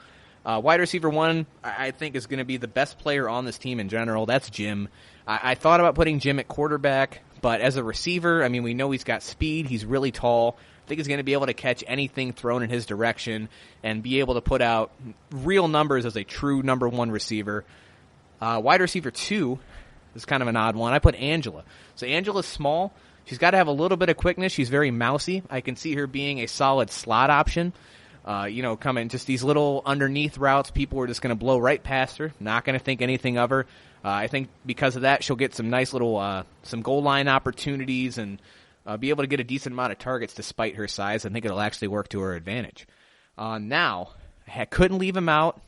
Wide receiver 1, I think, is going to be the best player on this team in general. That's Jim. I thought about putting Jim at quarterback, but as a receiver, I mean, we know he's got speed. He's really tall. I think he's going to be able to catch anything thrown in his direction and be able to put out real numbers as a true number 1 receiver. Wide receiver 2 is kind of an odd one. I put Angela. So Angela's small. She's got to have a little bit of quickness. She's very mousy. I can see her being a solid slot option. Coming just these little underneath routes, people are just going to blow right past her, not going to think anything of her. I think because of that, she'll get some nice little some goal line opportunities and be able to get a decent amount of targets despite her size. I think it'll actually work to her advantage. Now, I couldn't leave him out.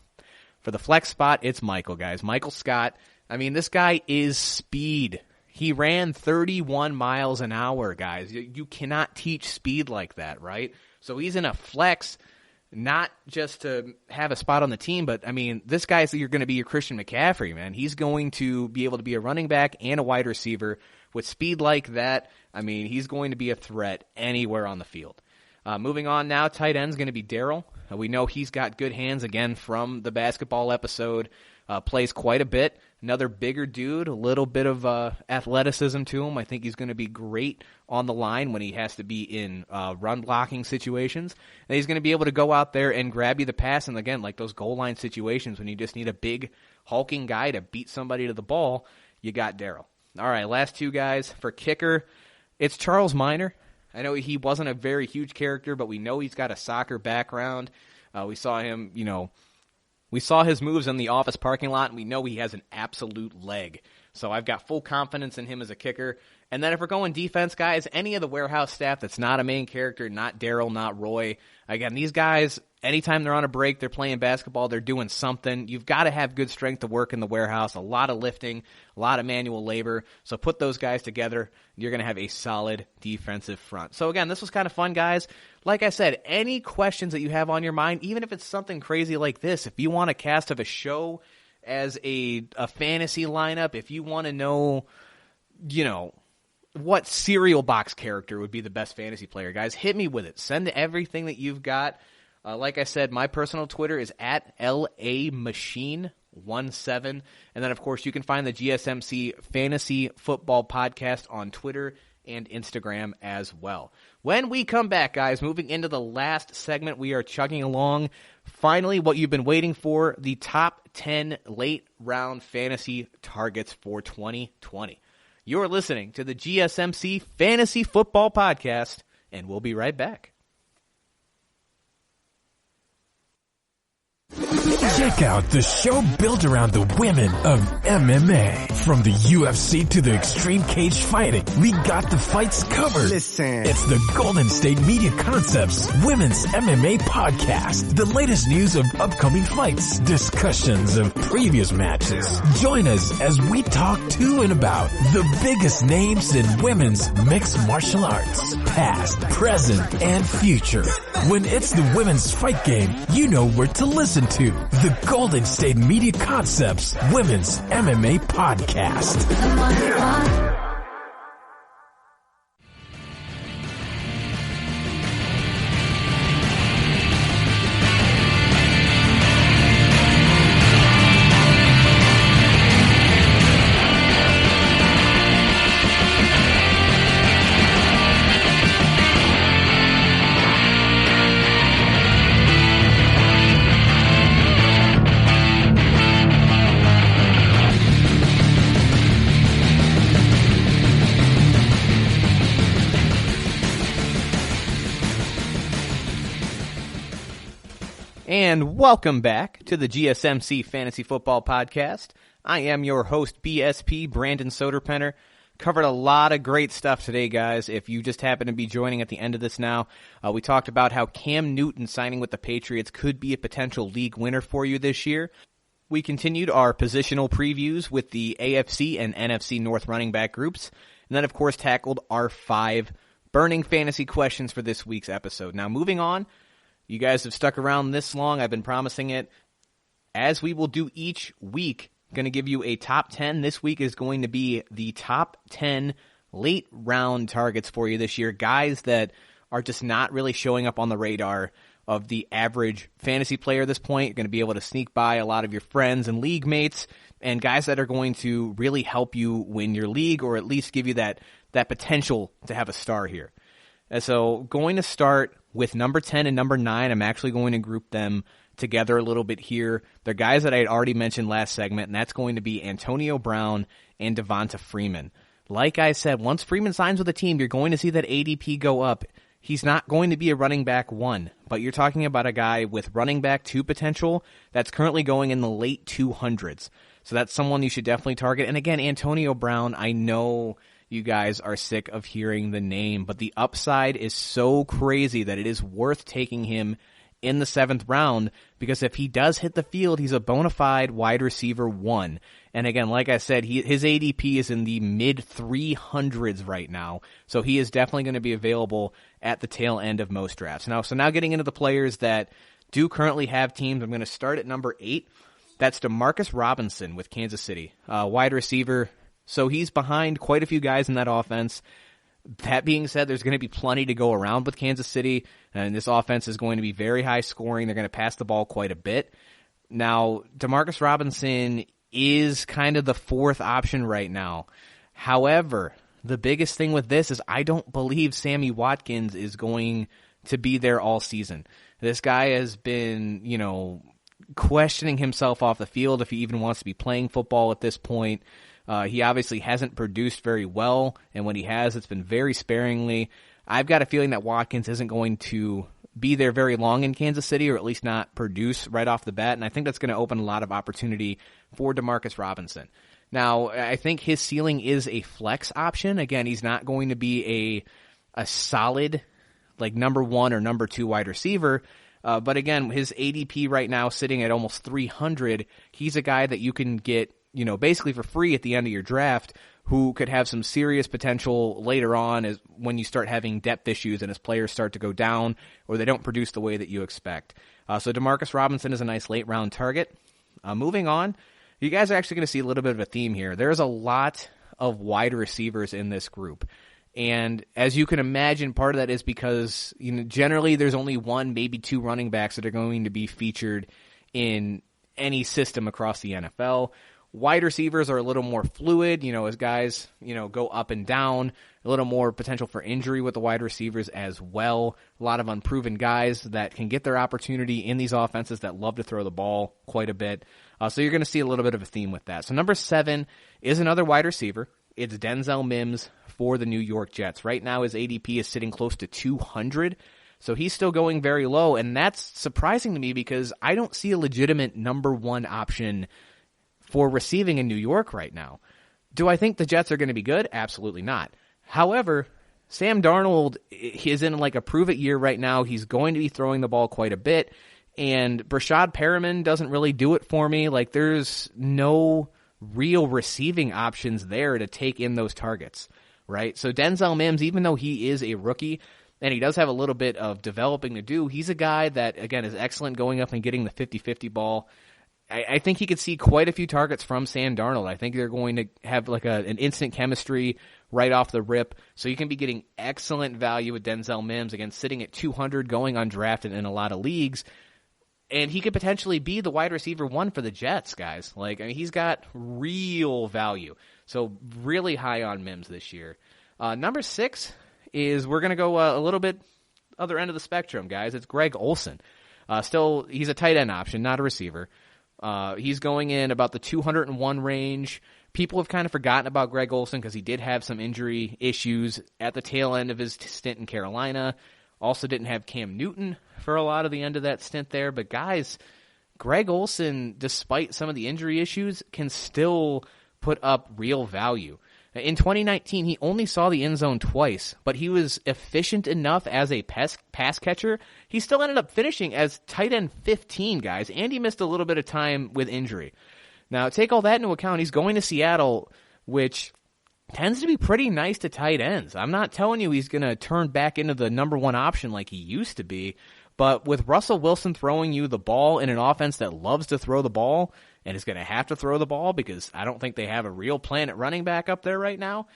For the flex spot, it's Michael, guys. Michael Scott. I mean, this guy is speed. He ran 31 miles an hour, guys. You cannot teach speed like that, right? So he's in a flex, not just to have a spot on the team, but, I mean, this guy's you're going to be your Christian McCaffrey, man. He's going to be able to be a running back and a wide receiver. With speed like that, I mean, he's going to be a threat anywhere on the field. Moving on now, tight end's going to be Darryl. We know he's got good hands, again, from the basketball episode. Plays quite a bit. Another bigger dude, a little bit of athleticism to him. I think he's going to be great on the line when he has to be in run-blocking situations. And he's going to be able to go out there and grab you the pass. And, again, like those goal line situations when you just need a big, hulking guy to beat somebody to the ball, you got Darryl. All right, last 2 guys. For kicker, it's Charles Minor. I know he wasn't a very huge character, but we know he's got a soccer background. We saw him, we saw his moves in the office parking lot, and we know he has an absolute leg. So I've got full confidence in him as a kicker. And then if we're going defense, guys, any of the warehouse staff that's not a main character, not Darryl, not Roy. Again, these guys, anytime they're on a break, they're playing basketball, they're doing something. You've got to have good strength to work in the warehouse, a lot of lifting, a lot of manual labor. So put those guys together, you're going to have a solid defensive front. So again, this was kind of fun, guys. Like I said, any questions that you have on your mind, even if it's something crazy like this, if you want a cast of a show as a fantasy lineup, if you want to know, what cereal box character would be the best fantasy player, guys, hit me with it. Send everything that you've got. Like I said, my personal Twitter is @LAMachine1. And then, of course, you can find the GSMC Fantasy Football Podcast on Twitter and Instagram as well. When we come back, guys, moving into the last segment, we are chugging along. Finally, what you've been waiting for, the top 10 late-round fantasy targets for 2020. You're listening to the GSMC Fantasy Football Podcast, and we'll be right back. Check out the show built around the women of MMA. From the UFC to the extreme cage fighting, we got the fights covered. Listen. It's the Golden State Media Concepts Women's MMA Podcast. The latest news of upcoming fights, discussions of previous matches. Join us as we talk to and about the biggest names in women's mixed martial arts, past, present, and future. When it's the women's fight game, you know where to listen to. The Golden State Media Concepts Women's MMA Podcast. And welcome back to the GSMC Fantasy Football Podcast. I am your host, BSP, Brandon Soderpenner. Covered a lot of great stuff today, guys. If you just happen to be joining at the end of this now, we talked about how Cam Newton signing with the Patriots could be a potential league winner for you this year. We continued our positional previews with the AFC and NFC North running back groups. And then, of course, tackled our 5 burning fantasy questions for this week's episode. Now, moving on. You guys have stuck around this long. I've been promising it. As we will do each week, I'm going to give you a top 10. This week is going to be the top 10 late round targets for you this year. Guys that are just not really showing up on the radar of the average fantasy player at this point. You're going to be able to sneak by a lot of your friends and league mates, and guys that are going to really help you win your league or at least give you that potential to have a star here. And so going to start with number 10 and number 9, I'm actually going to group them together a little bit here. They're guys that I had already mentioned last segment, and that's going to be Antonio Brown and Devonta Freeman. Like I said, once Freeman signs with a team, you're going to see that ADP go up. He's not going to be a running back 1, but you're talking about a guy with running back 2 potential that's currently going in the late 200s. So that's someone you should definitely target. And again, Antonio Brown, I know you guys are sick of hearing the name, but the upside is so crazy that it is worth taking him in the 7th round, because if he does hit the field, he's a bona fide wide receiver 1. And again, like I said, his ADP is in the mid 300s right now, so he is definitely going to be available at the tail end of most drafts. Now getting into the players that do currently have teams, I'm going to start at number 8. That's Demarcus Robinson with Kansas City, wide receiver. So he's behind quite a few guys in that offense. That being said, there's going to be plenty to go around with Kansas City, and this offense is going to be very high scoring. They're going to pass the ball quite a bit. Now, Demarcus Robinson is kind of the 4th option right now. However, the biggest thing with this is I don't believe Sammy Watkins is going to be there all season. This guy has been, questioning himself off the field if he even wants to be playing football at this point. He obviously hasn't produced very well, and when he has, it's been very sparingly. I've got a feeling that Watkins isn't going to be there very long in Kansas City, or at least not produce right off the bat, and I think that's going to open a lot of opportunity for Demarcus Robinson. Now, I think his ceiling is a flex option. Again, he's not going to be a solid, like, number 1 or number 2 wide receiver, but again, his ADP right now sitting at almost 300, he's a guy that you can get basically for free at the end of your draft, who could have some serious potential later on as when you start having depth issues and as players start to go down or they don't produce the way that you expect. So Demarcus Robinson is a nice late round target. Moving on, you guys are actually going to see a little bit of a theme here. There's a lot of wide receivers in this group. And as you can imagine, part of that is because generally there's only 1, maybe 2 running backs that are going to be featured in any system across the NFL. Wide receivers are a little more fluid, as guys, go up and down. A little more potential for injury with the wide receivers as well. A lot of unproven guys that can get their opportunity in these offenses that love to throw the ball quite a bit. So you're going to see a little bit of a theme with that. So number 7 is another wide receiver. It's Denzel Mims for the New York Jets. Right now his ADP is sitting close to 200. So he's still going very low, and that's surprising to me because I don't see a legitimate number 1 option for receiving in New York right now. Do I think the Jets are going to be good? Absolutely not. However, Sam Darnold is in like a prove-it year right now. He's going to be throwing the ball quite a bit, and Brashad Perriman doesn't really do it for me. Like, there's no real receiving options there to take in those targets, right? So Denzel Mims, even though he is a rookie, and he does have a little bit of developing to do, he's a guy that, again, is excellent going up and getting the 50-50 ball. I think he could see quite a few targets from Sam Darnold. I think they're going to have like an instant chemistry right off the rip. So you can be getting excellent value with Denzel Mims, again, sitting at 200, going undrafted in a lot of leagues. And he could potentially be the wide receiver 1 for the Jets, guys. He's got real value. So really high on Mims this year. Number 6 is, we're going to go a little bit other end of the spectrum, guys. It's Greg Olsen. Still, he's a tight end option, not a receiver. He's going in about the 201 range. People have kind of forgotten about Greg Olsen because he did have some injury issues at the tail end of his stint in Carolina. Also didn't have Cam Newton for a lot of the end of that stint there. But guys, Greg Olsen, despite some of the injury issues, can still put up real value. In 2019, he only saw the end zone twice, but he was efficient enough as a pass catcher. He still ended up finishing as tight end 15, guys, and he missed a little bit of time with injury. Now, take all that into account. He's going to Seattle, which tends to be pretty nice to tight ends. I'm not telling you he's going to turn back into the number 1 option like he used to be, but with Russell Wilson throwing you the ball in an offense that loves to throw the ball and is going to have to throw the ball because I don't think they have a real plan at running back up there right now,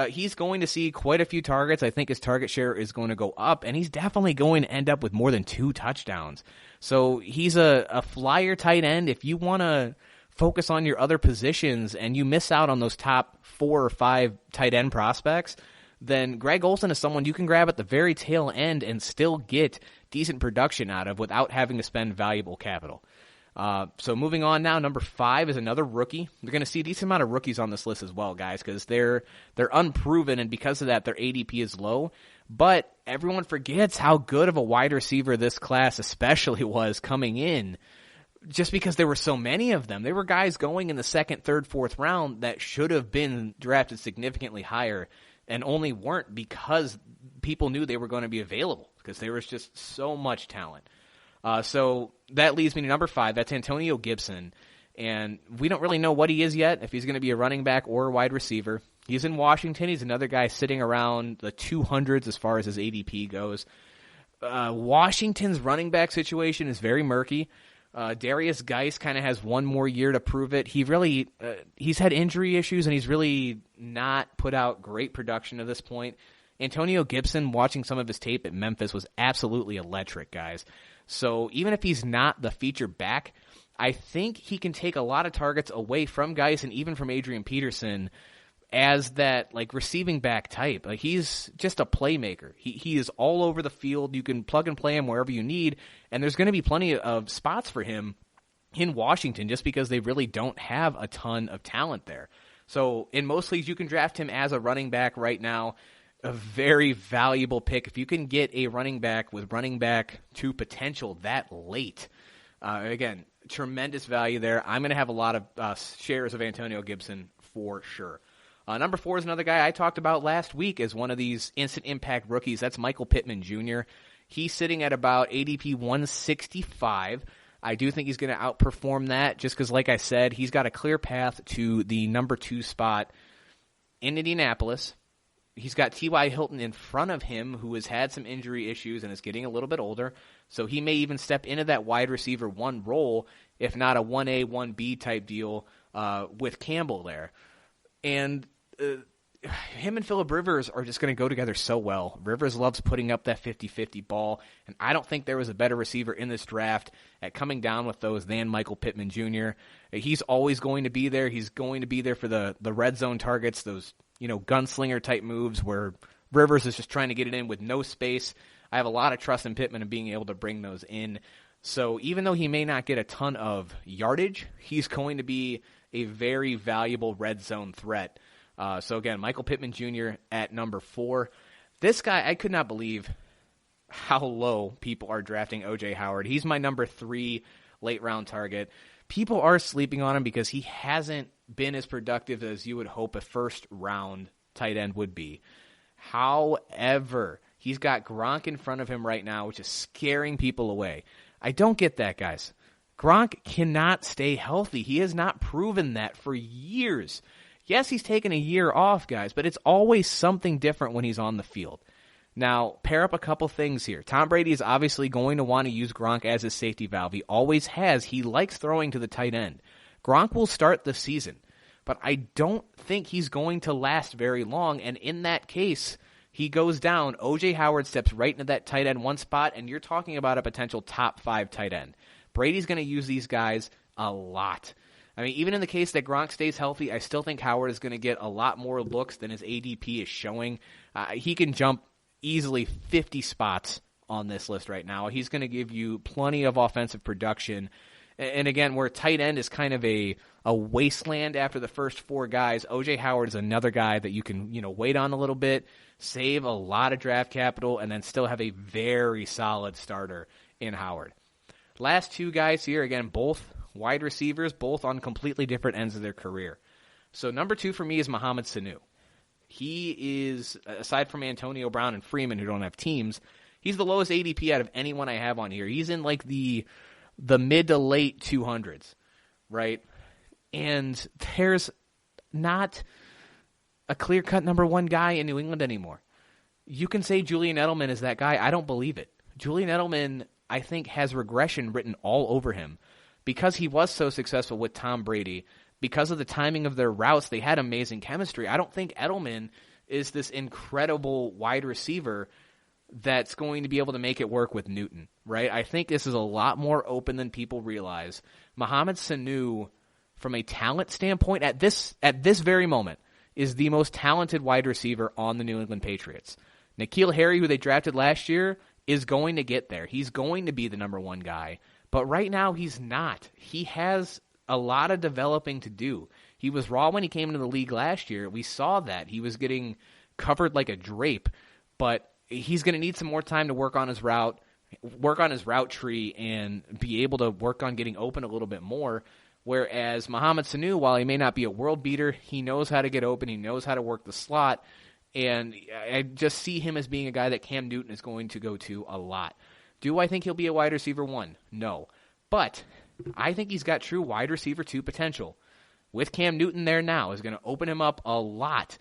he's going to see quite a few targets. I think his target share is going to go up, and he's definitely going to end up with more than 2 touchdowns. So he's a flyer tight end. If you want to focus on your other positions and you miss out on those top 4 or 5 tight end prospects, then Greg Olsen is someone you can grab at the very tail end and still get decent production out of without having to spend valuable capital. So moving on now, number 5 is another rookie. You're going to see a decent amount of rookies on this list as well, guys, because they're unproven, and because of that, their ADP is low. But everyone forgets how good of a wide receiver this class especially was coming in, just because there were so many of them. There were guys going in the 2nd, 3rd, 4th round that should have been drafted significantly higher and only weren't because people knew they were going to be available because there was just so much talent. So that leads me to number 5. That's Antonio Gibson. And we don't really know what he is yet, if he's going to be a running back or a wide receiver. He's in Washington. He's another guy sitting around the 200s as far as his ADP goes. Washington's running back situation is very murky. Darius Geis kind of has one more year to prove it. He's had injury issues, and he's really not put out great production at this point. Antonio Gibson, watching some of his tape at Memphis, was absolutely electric, guys. So even if he's not the feature back, I think he can take a lot of targets away from Geis and even from Adrian Peterson as that receiving back type. He's just a playmaker. He is all over the field. You can plug and play him wherever you need, and there's going to be plenty of spots for him in Washington just because they really don't have a ton of talent there. So in most leagues, you can draft him as a running back right now. A very valuable pick. If you can get a running back with running back 2 potential that late, again, tremendous value there. I'm going to have a lot of shares of Antonio Gibson for sure. Number 4 is another guy I talked about last week as one of these instant impact rookies. That's Michael Pittman Jr. He's sitting at about ADP 165. I do think he's going to outperform that just because, like I said, he's got a clear path to the number 2 spot in Indianapolis. He's got T.Y. Hilton in front of him, who has had some injury issues and is getting a little bit older. So he may even step into that wide receiver 1 role, if not a 1A, 1B type deal with Campbell there. And him and Phillip Rivers are just going to go together so well. Rivers loves putting up that 50-50 ball, and I don't think there was a better receiver in this draft at coming down with those than Michael Pittman Jr. He's always going to be there. He's going to be there for the red zone targets, those gunslinger-type moves where Rivers is just trying to get it in with no space. I have a lot of trust in Pittman and being able to bring those in. So even though he may not get a ton of yardage, he's going to be a very valuable red zone threat. So again, Michael Pittman Jr. at number 4. This guy, I could not believe how low people are drafting O.J. Howard. He's my number 3 late round target. People are sleeping on him because he hasn't been as productive as you would hope a first round tight end would be. However, he's got Gronk in front of him right now, which is scaring people away. I don't get that, guys. Gronk cannot stay healthy. He has not proven that for years. Yes, he's taken a year off, guys, but it's always something different when he's on the field. Now, pair up a couple things here. Tom Brady is obviously going to want to use Gronk as his safety valve. He always has. He likes throwing to the tight end. Gronk will start the season, but I don't think he's going to last very long, and in that case, he goes down. O.J. Howard steps right into that tight end 1 spot, and you're talking about a potential top 5 tight end. Brady's going to use these guys a lot. I mean, even in the case that Gronk stays healthy, I still think Howard is going to get a lot more looks than his ADP is showing. He can jump easily 50 spots on this list right now. He's going to give you plenty of offensive production. And again, where tight end is kind of a wasteland after the first 4 guys, O.J. Howard is another guy that you can wait on a little bit, save a lot of draft capital, and then still have a very solid starter in Howard. Last 2 guys here, again, both wide receivers, both on completely different ends of their career. So number 2 for me is Mohamed Sanu. He is, aside from Antonio Brown and Freeman, who don't have teams, he's the lowest ADP out of anyone I have on here. He's in like the mid to late 200s, right? And there's not a clear-cut number 1 guy in New England anymore. You can say Julian Edelman is that guy. I don't believe it. Julian Edelman, I think, has regression written all over him. Because he was so successful with Tom Brady, because of the timing of their routes, they had amazing chemistry. I don't think Edelman is this incredible wide receiver that's going to be able to make it work with Newton, right? I think this is a lot more open than people realize. Mohamed Sanu, from a talent standpoint, at this very moment, is the most talented wide receiver on the New England Patriots. N'Keal Harry, who they drafted last year, is going to get there. He's going to be the number 1 guy. But right now, he's not. He has a lot of developing to do. He was raw when he came into the league last year. We saw that. He was getting covered like a drape. But he's going to need some more time to work on his route tree, and be able to work on getting open a little bit more. Whereas Mohamed Sanu, while he may not be a world beater, he knows how to get open. He knows how to work the slot. And I just see him as being a guy that Cam Newton is going to go to a lot. Do I think he'll be a wide receiver 1? No. But I think he's got true wide receiver 2 potential. With Cam Newton there now is going to open him up a lot.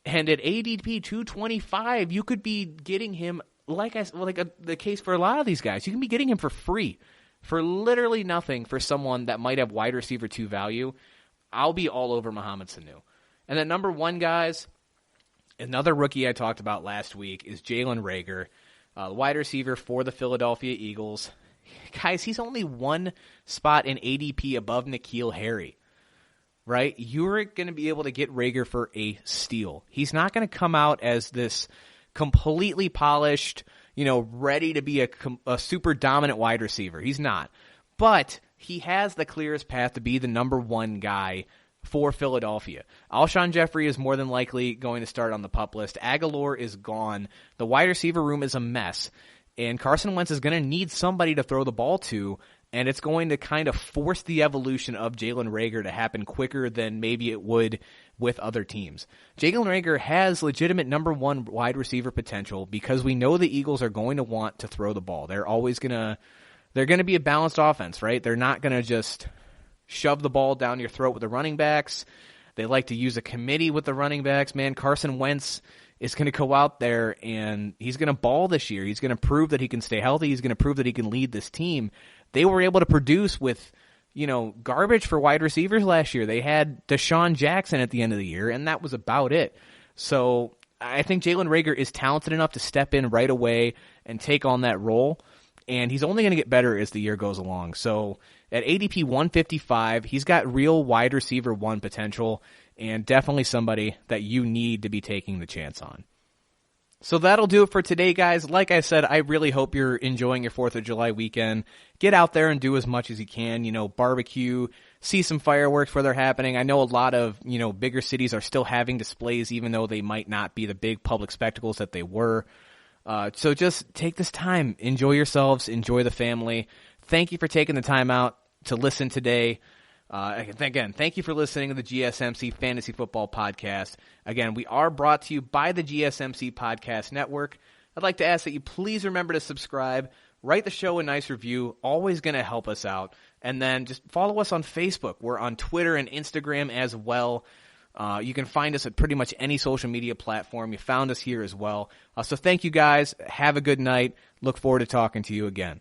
And at ADP 225, you could be getting him, the case for a lot of these guys, you can be getting him for free. For literally nothing for someone that might have wide receiver 2 value. I'll be all over Mohamed Sanu. And then number 1, guys, another rookie I talked about last week is Jalen Reagor. The wide receiver for the Philadelphia Eagles. Guys, he's only 1 spot in ADP above N'Keal Harry, right? You're going to be able to get Reagor for a steal. He's not going to come out as this completely polished, ready to be a super dominant wide receiver. He's not. But he has the clearest path to be the number 1 guy for Philadelphia. Alshon Jeffrey is more than likely going to start on the PUP list. Aguilar is gone. The wide receiver room is a mess. And Carson Wentz is going to need somebody to throw the ball to, and it's going to kind of force the evolution of Jalen Reagor to happen quicker than maybe it would with other teams. Jalen Reagor has legitimate number 1 wide receiver potential because we know the Eagles are going to want to throw the ball. They're going to be a balanced offense, right? They're not going to just shove the ball down your throat with the running backs. They like to use a committee with the running backs. Man, Carson Wentz is going to go out there and he's going to ball this year. He's going to prove that he can stay healthy. He's going to prove that he can lead this team. They were able to produce with, garbage for wide receivers last year. They had Deshaun Jackson at the end of the year, and that was about it. So I think Jalen Reagor is talented enough to step in right away and take on that role, and he's only going to get better as the year goes along. So at ADP 155, he's got real wide receiver 1 potential, and definitely somebody that you need to be taking the chance on. So that'll do it for today, guys. Like I said, I really hope you're enjoying your 4th of July weekend. Get out there and do as much as you can, barbecue, see some fireworks where they're happening. I know a lot of, bigger cities are still having displays, even though they might not be the big public spectacles that they were. So just take this time, enjoy yourselves, enjoy the family. Thank you for taking the time out to listen today. Again, thank you for listening to the GSMC Fantasy Football Podcast. Again, we are brought to you by the GSMC Podcast Network. I'd like to ask that you please remember to subscribe, write the show a nice review, always going to help us out. And then just follow us on Facebook. We're on Twitter and Instagram as well. You can find us at pretty much any social media platform. You found us here as well. So thank you guys. Have a good night. Look forward to talking to you again.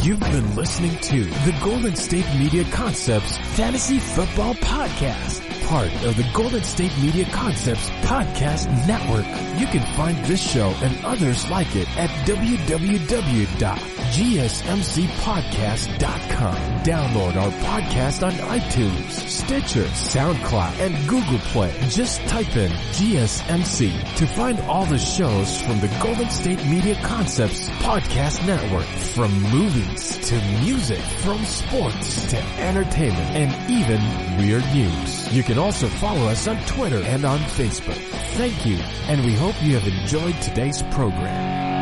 You've been listening to the Golden State Media Concepts Fantasy Football Podcast, part of the Golden State Media Concepts Podcast Network. You can find this show and others like it at www.gsmcpodcast.com. Download our podcast on iTunes, Stitcher, SoundCloud, and Google Play. Just type in GSMC to find all the shows from the Golden State Media Concepts Podcast Network. From movies to music, from sports to entertainment, and even weird news. You can also follow us on Twitter and on Facebook. Thank you, and we hope you have enjoyed today's program.